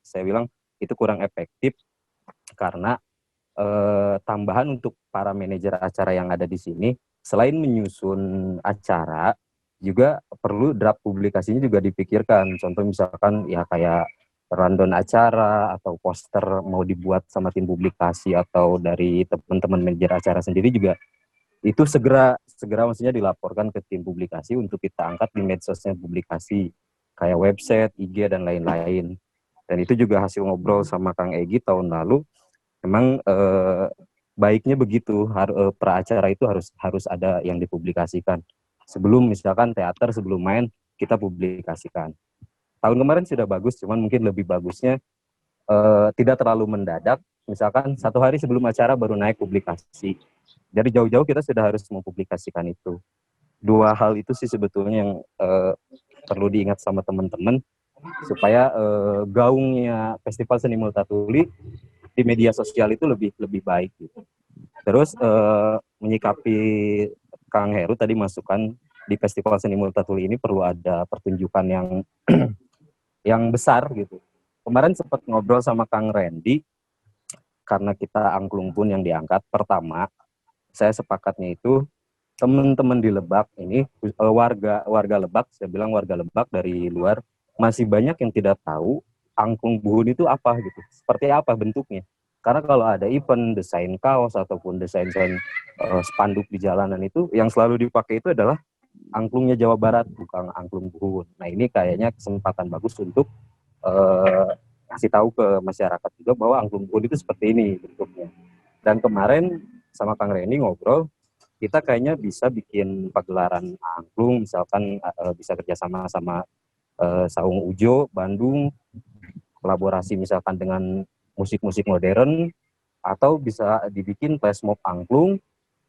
saya bilang itu kurang efektif karena tambahan untuk para manajer acara yang ada di sini, selain menyusun acara, juga perlu draft publikasinya juga dipikirkan. Contoh misalkan ya kayak rundown acara atau poster mau dibuat sama tim publikasi atau dari teman-teman manajer acara sendiri juga itu segera maksudnya dilaporkan ke tim publikasi untuk kita angkat di medsosnya publikasi kayak website, IG dan lain-lain. Dan itu juga hasil ngobrol sama Kang Egy tahun lalu. Memang baiknya begitu, pra acara itu harus ada yang dipublikasikan. Sebelum misalkan teater sebelum main kita publikasikan. Tahun kemarin sudah bagus, cuman mungkin lebih bagusnya tidak terlalu mendadak. Misalkan 1 hari sebelum acara baru naik publikasi. Dari jauh-jauh kita sudah harus mempublikasikan itu. 2 hal itu sih sebetulnya yang perlu diingat sama teman-teman supaya gaungnya Festival Seni Multatuli di media sosial itu lebih baik gitu. Terus menyikapi Kang Heru tadi masukan di Festival Seni Multatuli ini perlu ada pertunjukan yang besar gitu. Kemarin sempat ngobrol sama Kang Randy karena kita angklung pun yang diangkat. Pertama, saya sepakatnya itu teman-teman di Lebak ini warga Lebak, saya bilang warga Lebak dari luar masih banyak yang tidak tahu angklung buhun itu apa gitu, seperti apa bentuknya. Karena kalau ada event desain kaos ataupun desain spanduk di jalanan itu yang selalu dipakai itu adalah angklungnya Jawa Barat, bukan angklung buhun. Nah ini kayaknya kesempatan bagus untuk kasih tahu ke masyarakat juga bahwa angklung buhun itu seperti ini bentuknya. Dan kemarin sama Kang Reni ngobrol, kita kayaknya bisa bikin pagelaran angklung, misalkan bisa kerjasama sama Saung Ujo, Bandung, kolaborasi misalkan dengan musik-musik modern, atau bisa dibikin flash mob angklung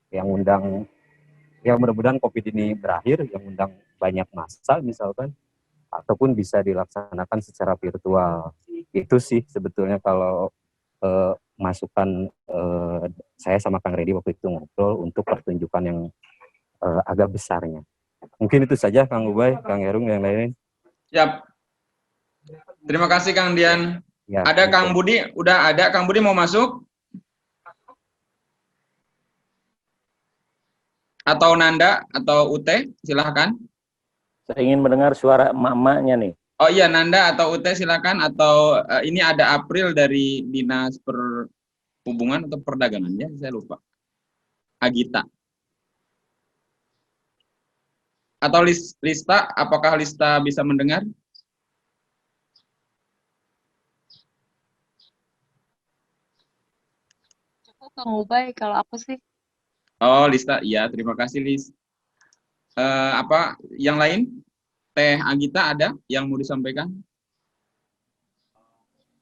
yang undang, ya mudah-mudahan COVID ini berakhir, yang undang banyak massa misalkan, ataupun bisa dilaksanakan secara virtual. Itu sih sebetulnya kalau masukan saya sama Kang Redi waktu itu ngobrol untuk pertunjukan yang agak besarnya. Mungkin itu saja Kang Ubay, Kang Herung, yang lain. Siap. Terima kasih Kang Dian. Ya, ada Kang Budi, udah ada Kang Budi mau masuk? Atau Nanda atau Ute, silahkan. Saya ingin mendengar suara emak-emaknya nih. Oh iya, Nanda atau Ute silakan, atau ini ada April dari Dinas Perhubungan atau Perdagangan ya, saya lupa. Agita. Atau Lista, apakah Lista bisa mendengar? Cukup Kang Ubay, kalau aku sih. Oh, Lista, iya terima kasih Lis. Apa yang lain? Teh Agita ada yang mau disampaikan?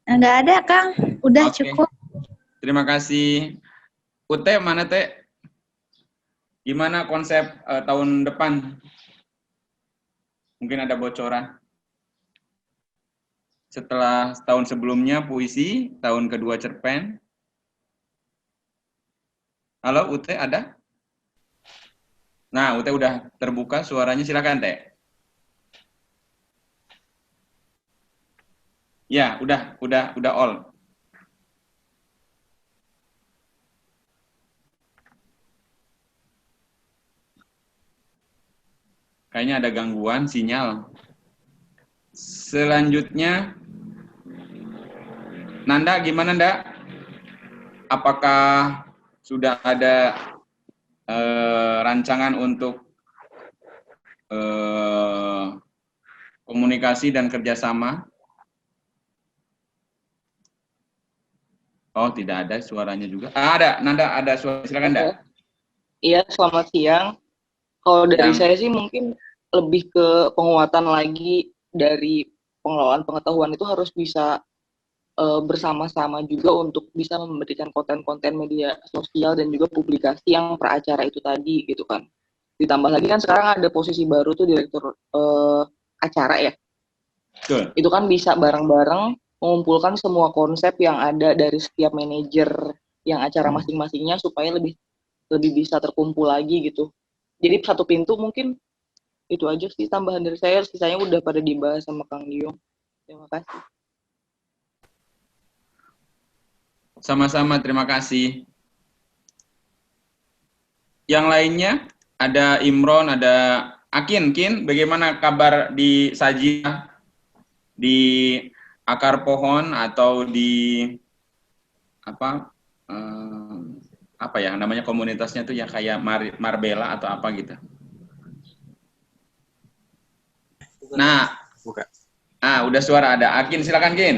Nggak ada, Kang. Udah Oke. cukup. Terima kasih. Ute, mana Teh? Gimana konsep tahun depan? Mungkin ada bocoran. Setelah tahun sebelumnya puisi, tahun kedua cerpen. Halo, Ute ada? Nah, Ute udah terbuka suaranya, silakan Teh. Ya, udah all. Kayaknya ada gangguan sinyal. Selanjutnya, Nanda, gimana Nanda? Apakah sudah ada rancangan untuk komunikasi dan kerjasama? Oh, tidak ada suaranya juga. Ada, Nanda ada suara. Silakan, Nanda. Iya, selamat siang. Kalau dari saya sih mungkin lebih ke penguatan lagi dari pengelolaan pengetahuan itu harus bisa bersama-sama juga untuk bisa memberikan konten-konten media sosial dan juga publikasi yang peracara itu tadi gitu kan. Ditambah lagi kan sekarang ada posisi baru tuh direktur acara ya. Betul. Itu kan bisa bareng-bareng mengumpulkan semua konsep yang ada dari setiap manajer yang acara masing-masingnya supaya lebih bisa terkumpul lagi gitu. Jadi satu pintu mungkin itu aja sih tambahan dari saya, sisanya udah pada dibahas sama Kang Diong. Terima kasih. Sama-sama, terima kasih. Yang lainnya ada Imron, ada Akin. Kin, bagaimana kabar di Sajia, di akar pohon atau di apa ya namanya komunitasnya tuh ya kayak Marbella atau apa gitu. Nah, buka. Udah suara ada. Akin, silakan Kin.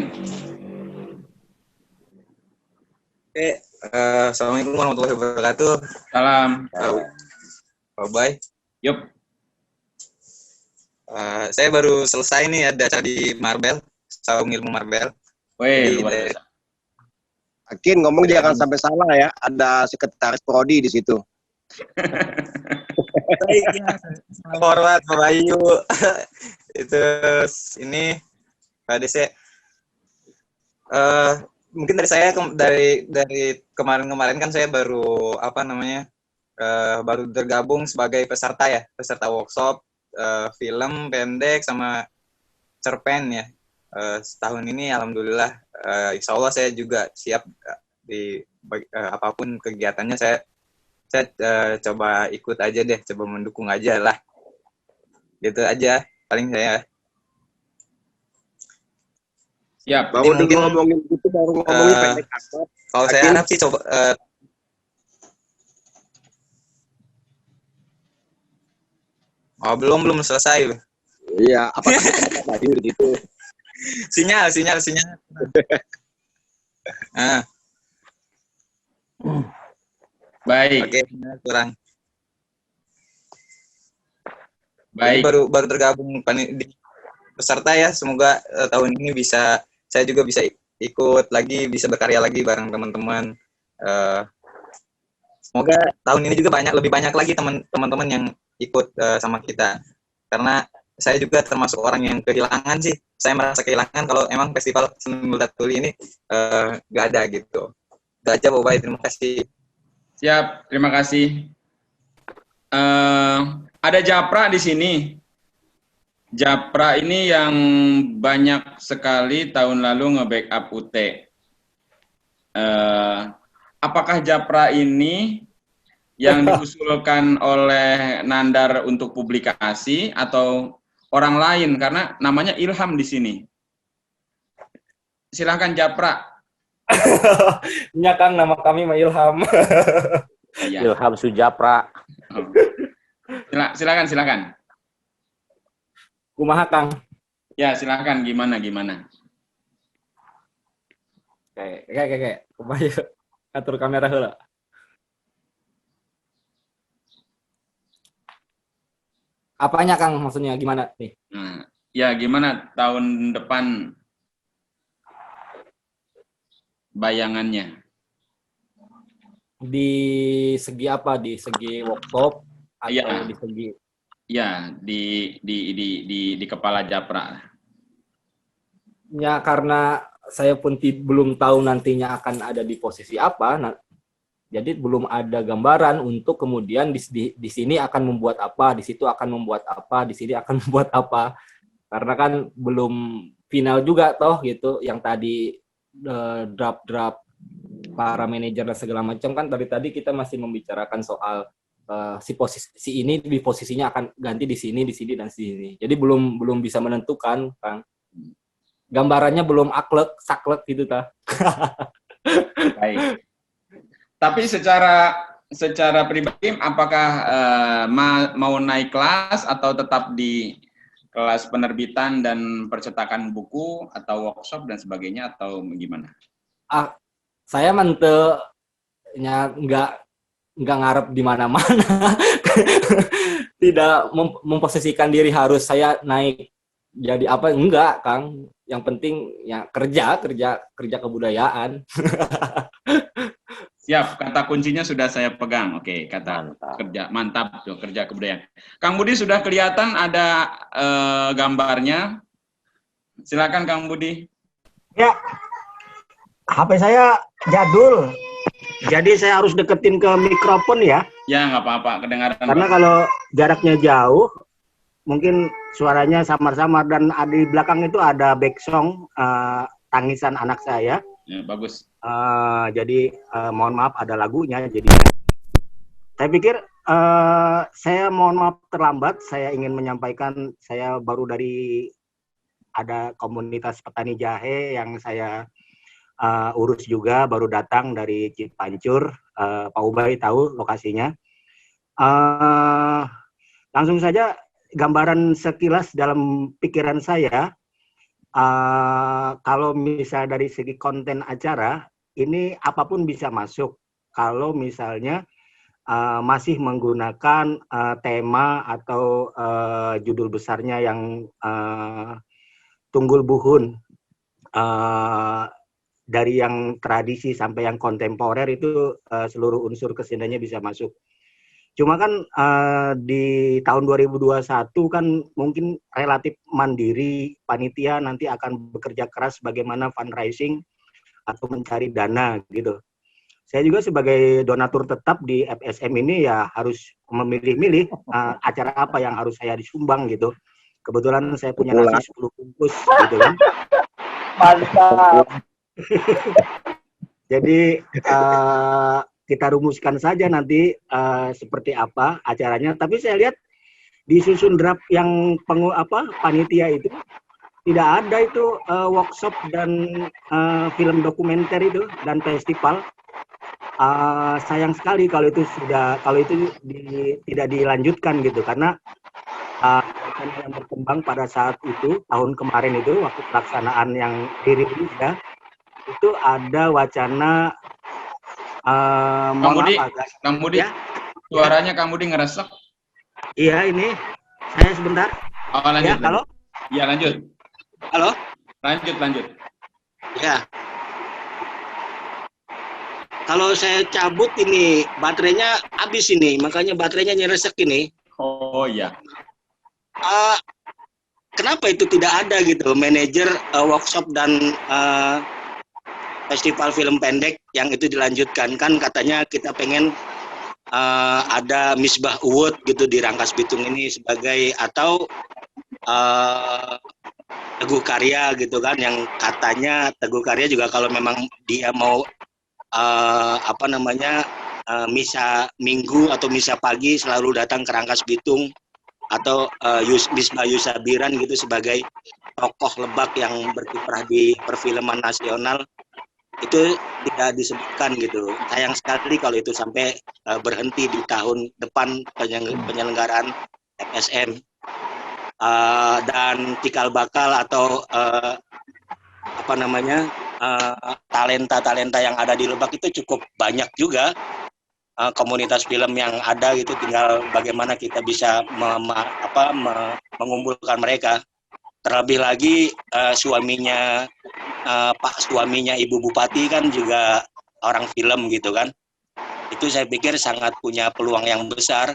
Oke, assalamualaikum warahmatullahi wabarakatuh. Salam. Pak Bay. Yup. Saya baru selesai nih ada acara di Marbel, Saung Ilmu Marbel. Wih, luar biasa. Akin ngomong jangan sampai salah ya, ada sekretaris prodi di situ. Hormat Pak Bayu. Itu ini Pak Dese. Mungkin dari saya dari kemarin-kemarin kan saya baru baru tergabung sebagai peserta workshop film pendek sama cerpen ya. Setahun ini alhamdulillah insya Allah saya juga siap di apapun kegiatannya saya coba ikut aja deh, coba mendukung aja lah. Gitu aja paling saya. Ya, baru mungkin ngomongin itu baru ngomongin pendek aktor. Kalau saya harap sih coba belum selesai. Iya, apa tadi gitu. Sinyal. Baik. Oke, kurang. Baik. Ini baru tergabung di peserta ya. Semoga tahun ini saya juga bisa ikut lagi, bisa berkarya lagi bareng teman-teman. Semoga tahun ini juga lebih banyak lagi teman-teman yang ikut sama kita. Karena saya juga termasuk orang yang kehilangan sih. Saya merasa kehilangan kalau emang festival seni Muda Tuli ini nggak ada gitu. Itu aja Pak Bay, terima kasih. Siap, terima kasih. Ada Japra di sini. Japra ini yang banyak sekali tahun lalu nge-backup UT. Apakah Japra ini yang diusulkan oleh Nandar untuk publikasi atau orang lain? Karena namanya Ilham di sini. Silahkan Japra. Ya Kang, nama kami mah Ilham. Ya. Ilham Sujapra. Silakan. Kumaha Kang? Ya, silakan gimana? Kayak. Kumaha atur kamera heula. Apanya Kang, maksudnya gimana nih? Ya gimana tahun depan bayangannya? Di segi apa? Di segi workshop atau ya, di segi? Ya, di kepala Japra. Ya karena saya pun belum tahu nantinya akan ada di posisi apa. Jadi belum ada gambaran untuk kemudian di sini akan membuat apa, di situ akan membuat apa, di sini akan membuat apa. Karena kan belum final juga toh gitu. Yang tadi draft para manajer dan segala macam kan tadi kita masih membicarakan soal si ini di posisinya akan ganti di sini dan sini. Jadi belum bisa menentukan, Kang. Gambarannya belum saklek gitu ta. Baik. Tapi secara pribadi apakah mau naik kelas atau tetap di kelas penerbitan dan percetakan buku atau workshop dan sebagainya atau gimana? Saya mentenya nggak ngarep di mana-mana. Tidak memposisikan diri harus saya naik jadi apa, enggak Kang. Yang penting ya kerja kebudayaan. Siap, kata kuncinya sudah saya pegang. Oke, kata kerja, mantap tuh, kerja kebudayaan. Kang Budi sudah kelihatan ada gambarnya. Silakan Kang Budi. Ya, HP saya jadul. Jadi saya harus deketin ke mikrofon ya. Ya, nggak apa-apa, kedengaran. Karena kalau jaraknya jauh, mungkin suaranya samar-samar dan di belakang itu ada back song tangisan anak saya. Ya, bagus. Jadi mohon maaf ada lagunya jadinya. Saya pikir saya mohon maaf terlambat. Saya ingin menyampaikan saya baru dari ada komunitas petani jahe yang saya urus juga, baru datang dari Cipancur. Pak Ubay tahu lokasinya. Langsung saja gambaran sekilas dalam pikiran saya, kalau misalnya dari segi konten acara, ini apapun bisa masuk. Kalau misalnya masih menggunakan tema atau judul besarnya yang tunggul buhun, dari yang tradisi sampai yang kontemporer itu seluruh unsur keseniannya bisa masuk. Cuma kan di tahun 2021 kan mungkin relatif mandiri, panitia nanti akan bekerja keras bagaimana fundraising atau mencari dana gitu. Saya juga sebagai donatur tetap di FSM ini ya harus memilih-milih acara apa yang harus saya disumbang gitu. Kebetulan saya punya nasi 10 bungkus gitu kan. Mantap. Jadi kita rumuskan saja nanti seperti apa acaranya. Tapi saya lihat di susun draft yang panitia itu tidak ada itu workshop dan film dokumenter itu dan festival. Sayang sekali kalau itu tidak dilanjutkan gitu karena yang berkembang pada saat itu tahun kemarin itu waktu pelaksanaan yang dirilis ya. Itu ada wacana Kang Budi, ya. Suaranya Kang Budi ngeresek. Iya ini, saya sebentar. Oh, lanjut. Ya, halo? Iya, lanjut. Halo? Lanjut. Ya. Kalau saya cabut ini, baterainya habis ini, makanya baterainya nyeresek ini. Oh iya. Kenapa itu tidak ada gitu, manajer workshop dan festival film pendek yang itu dilanjutkan kan katanya kita pengen ada Misbah Award gitu di Rangkas Bitung ini sebagai atau Teguh Karya gitu kan yang katanya Teguh Karya juga kalau memang dia mau misa minggu atau misa pagi selalu datang ke Rangkas Bitung atau Misbah Yusabiran gitu sebagai tokoh Lebak yang berkiprah di perfilman nasional itu tidak disebutkan gitu. Sayang sekali kalau itu sampai berhenti di tahun depan penyelenggaraan FSM dan cikal bakal atau talenta yang ada di Lebak itu cukup banyak juga komunitas film yang ada gitu, tinggal bagaimana kita bisa mengumpulkan mereka. Terlebih lagi suaminya Ibu Bupati kan juga orang film gitu kan. Itu saya pikir sangat punya peluang yang besar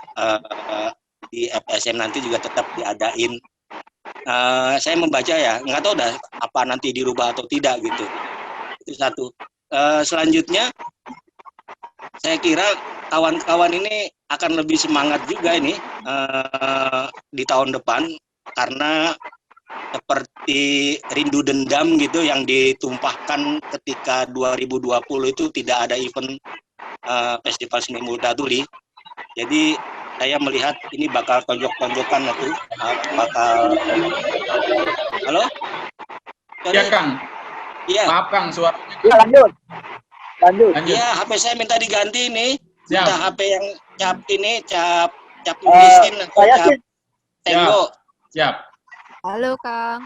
di FSM nanti juga tetap diadain. Saya membaca ya, nggak tahu dah apa nanti dirubah atau tidak gitu. Itu satu. Selanjutnya saya kira kawan-kawan ini akan lebih semangat juga ini di tahun depan karena seperti rindu dendam gitu yang ditumpahkan ketika 2020 itu tidak ada event Festival Seni Muda Tuli. Jadi saya melihat ini bakal tonjok-tonjokan itu bakal. Halo? Iya Kang. Iya. Maaf Kang, suaranya. Iya lanjut. Iya, HP saya minta diganti nih. Siap. Minta HP yang cap tulisin atau cap tenggo. Siap. Halo, Kang.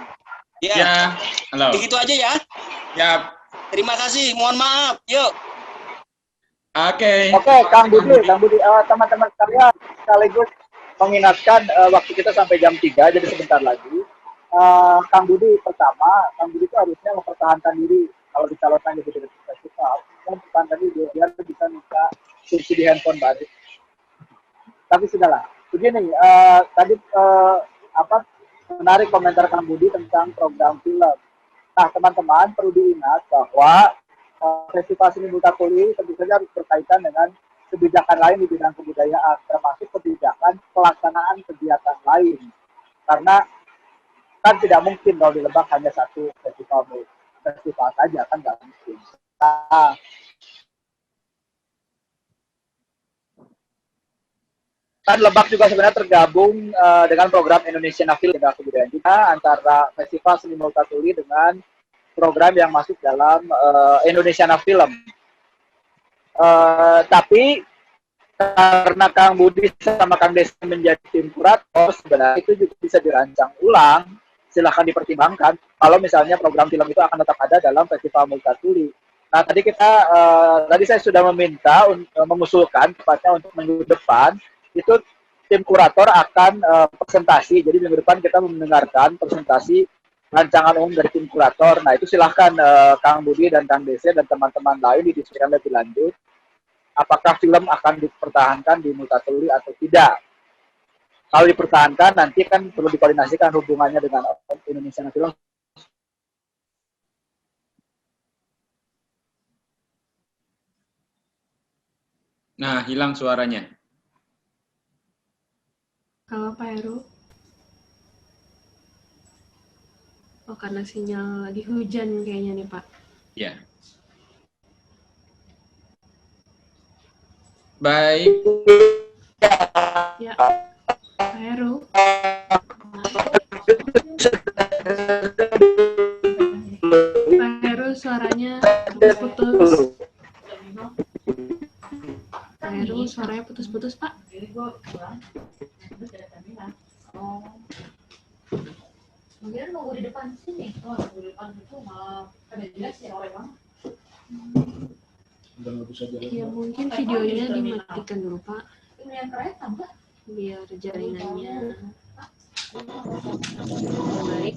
Ya. Halo. Begitu aja ya. Ya. Terima kasih. Mohon maaf. Yuk. Oke, Kang Budi, teman-teman sekalian sekaligus mengingatkan waktu kita sampai jam 3, jadi sebentar lagi. Kang Budi itu harusnya mempertahankan diri kalau dicalonkan jadi direktur festival. Mempertahankan diri biar bisa minta subsidi handphone baru. Tapi sudahlah. Begini, tadi menarik komentar Kang Budi tentang program film. Nah, teman-teman perlu diingat bahwa festival seni Multatuli tentu saja harus berkaitan dengan kebijakan lain di bidang kebudayaan, termasuk kebijakan pelaksanaan kegiatan lain. Karena kan tidak mungkin kalau di Lebak hanya satu festival saja, kan nggak mungkin. Nah, kan Lebak juga sebenarnya tergabung dengan program Indonesian Film dan Kebudayaan juga antara Festival Seni Multatuli dengan program yang masuk dalam Indonesian Film. Tapi karena Kang Budi sama Kang Desi menjadi tim kurator, sebenarnya itu juga bisa dirancang ulang. Silahkan dipertimbangkan kalau misalnya program film itu akan tetap ada dalam Festival Multatuli. Nah, tadi saya sudah meminta mengusulkan tepatnya untuk minggu depan itu tim kurator akan presentasi. Jadi minggu depan kita mendengarkan presentasi rancangan umum dari tim kurator. Nah, itu silahkan Kang Budi dan Kang Desi dan teman-teman lain didiskusikan lebih lanjut. Apakah film akan dipertahankan di Multatuli atau tidak? Kalau dipertahankan, nanti kan perlu dikoordinasikan hubungannya dengan Indonesian Film. Nah, hilang suaranya. Kalau Pak Heru? Oh, karena sinyal lagi hujan kayaknya nih, Pak. Ya. Baik. Ya, Pak Heru. Pak Heru suaranya putus-putus. Pak Heru suaranya putus-putus, Pak. Mungkin nunggu di depan sini. Oh, nunggu di depan itu malah ada jelas ya orang. Ya mungkin videonya dimatikan dulu, Pak. Yang kereta, Mbak. Biar jaringannya baik.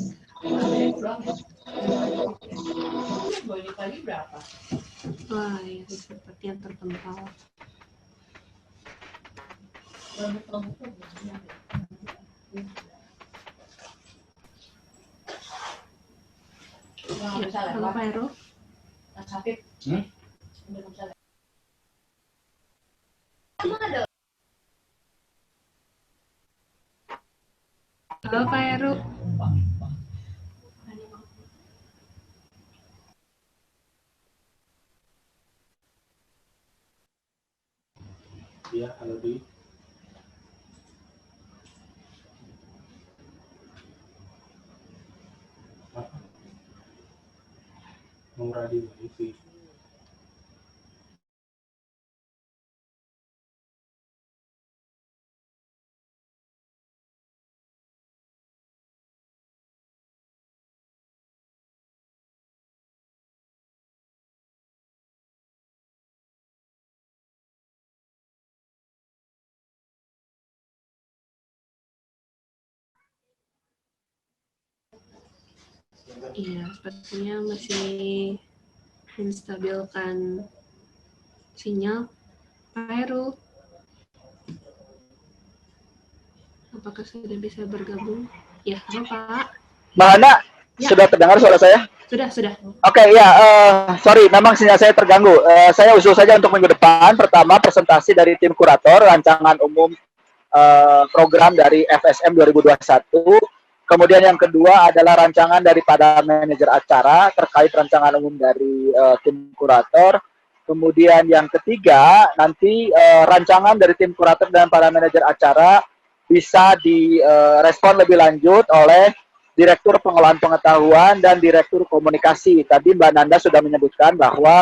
Boleh pagi berapa? Wah, ya sepertinya terpental. Ya, halo Pak Heru. Sakit. Halo Pak Heru. Iya, halo Di. Mau radio wifi. Iya, sepertinya masih menstabilkan sinyal. Pak Heru, apakah sudah bisa bergabung? Ya, halo Pak. Mbak Hana, Ya. sudah terdengar suara saya? Sudah. Oke, ya, sorry, memang sinyal saya terganggu. Saya usul saja untuk minggu depan, pertama presentasi dari tim kurator, rancangan umum program dari FSM 2021. Kemudian yang kedua adalah rancangan daripada manajer acara terkait rancangan umum dari tim kurator. Kemudian yang ketiga, nanti rancangan dari tim kurator dan para manajer acara bisa direspon lebih lanjut oleh Direktur Pengelolaan Pengetahuan dan Direktur Komunikasi. Tadi Mbak Nanda sudah menyebutkan bahwa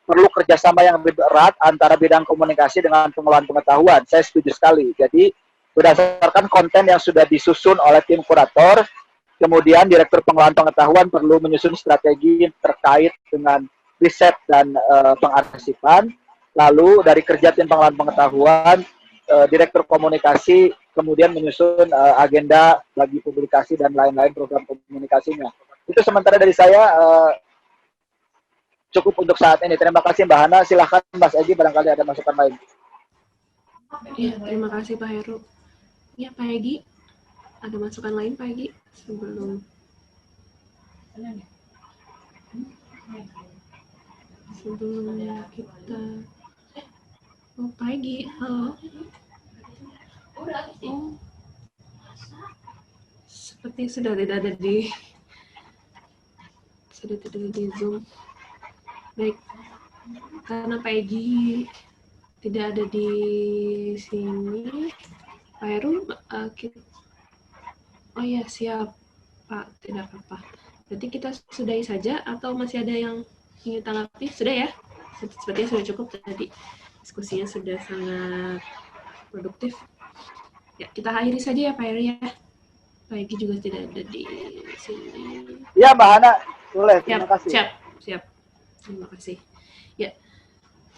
perlu kerjasama yang lebih erat antara bidang komunikasi dengan pengelolaan pengetahuan. Saya setuju sekali. Jadi berdasarkan konten yang sudah disusun oleh tim kurator, kemudian Direktur Pengelolaan Pengetahuan perlu menyusun strategi terkait dengan riset dan pengarsipan. Lalu dari kerja tim pengelolaan pengetahuan, Direktur Komunikasi kemudian menyusun agenda bagi publikasi dan lain-lain program komunikasinya. Itu sementara dari saya cukup untuk saat ini. Terima kasih Mbak Hana. Silahkan Mas Egi barangkali ada masukan lain. Ya, terima kasih Pak Heru. Ya, Pak Egi, ada masukan lain Pak Egi sebelum? Sebelumnya kita pagi, halo. Oh, seperti sudah tidak ada di Zoom. Baik, karena Pak Egi tidak ada di sini, Pak Heru, oh ya siap Pak, tidak apa-apa. Berarti kita sudahi saja atau masih ada yang ingin tanggapi? Sudah ya? Sepertinya sudah cukup tadi. Diskusinya sudah sangat produktif. Ya, kita akhiri saja ya Pak Heru ya. Pak Egi juga tidak ada di sini. Ya Mbak Hana, boleh. Terima kasih. Siap. Terima kasih. Ya,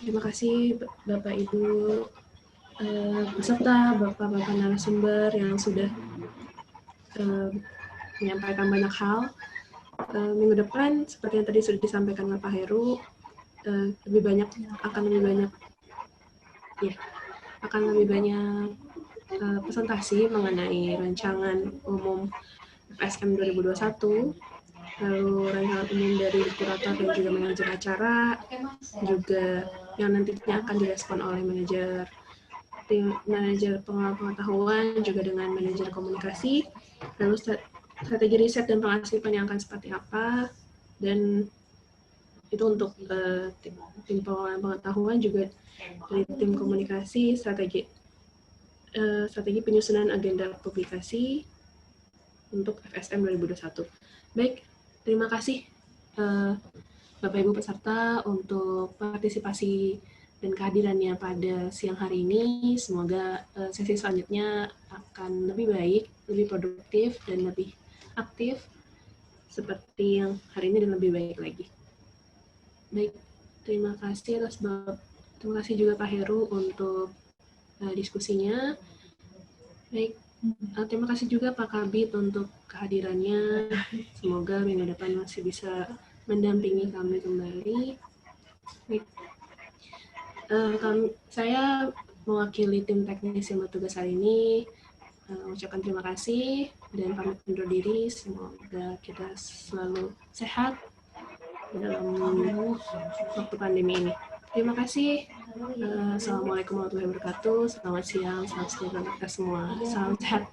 terima kasih Bapak Ibu peserta, Bapak-Bapak narasumber yang sudah menyampaikan banyak hal. Minggu depan, seperti yang tadi sudah disampaikan oleh Pak Heru, akan lebih banyak presentasi mengenai rancangan umum FSM 2021, lalu rancangan umum dari kurator dan juga manajer acara, juga yang nantinya akan direspon oleh manajer pengetahuan, juga dengan manajer komunikasi, lalu strategi riset dan pengarsipan yang akan seperti apa, dan itu untuk tim pengelolaan pengetahuan, juga dari tim komunikasi, strategi penyusunan agenda publikasi untuk FSM 2021. Baik, terima kasih Bapak Ibu peserta untuk partisipasi dan kehadirannya pada siang hari ini. Semoga sesi selanjutnya akan lebih baik, lebih produktif, dan lebih aktif seperti yang hari ini dan lebih baik lagi. Baik, terima kasih juga Pak Heru untuk diskusinya. Baik, terima kasih juga Pak Kabid untuk kehadirannya. Semoga minggu depan masih bisa mendampingi kami kembali. Baik, saya mewakili tim teknis yang bertugas hari ini, mengucapkan terima kasih dan pamit undur diri. Semoga kita selalu sehat dalam waktu pandemi ini. Terima kasih. Assalamualaikum warahmatullahi wabarakatuh. Selamat siang, selamat sejahtera kita semua. Salam sehat.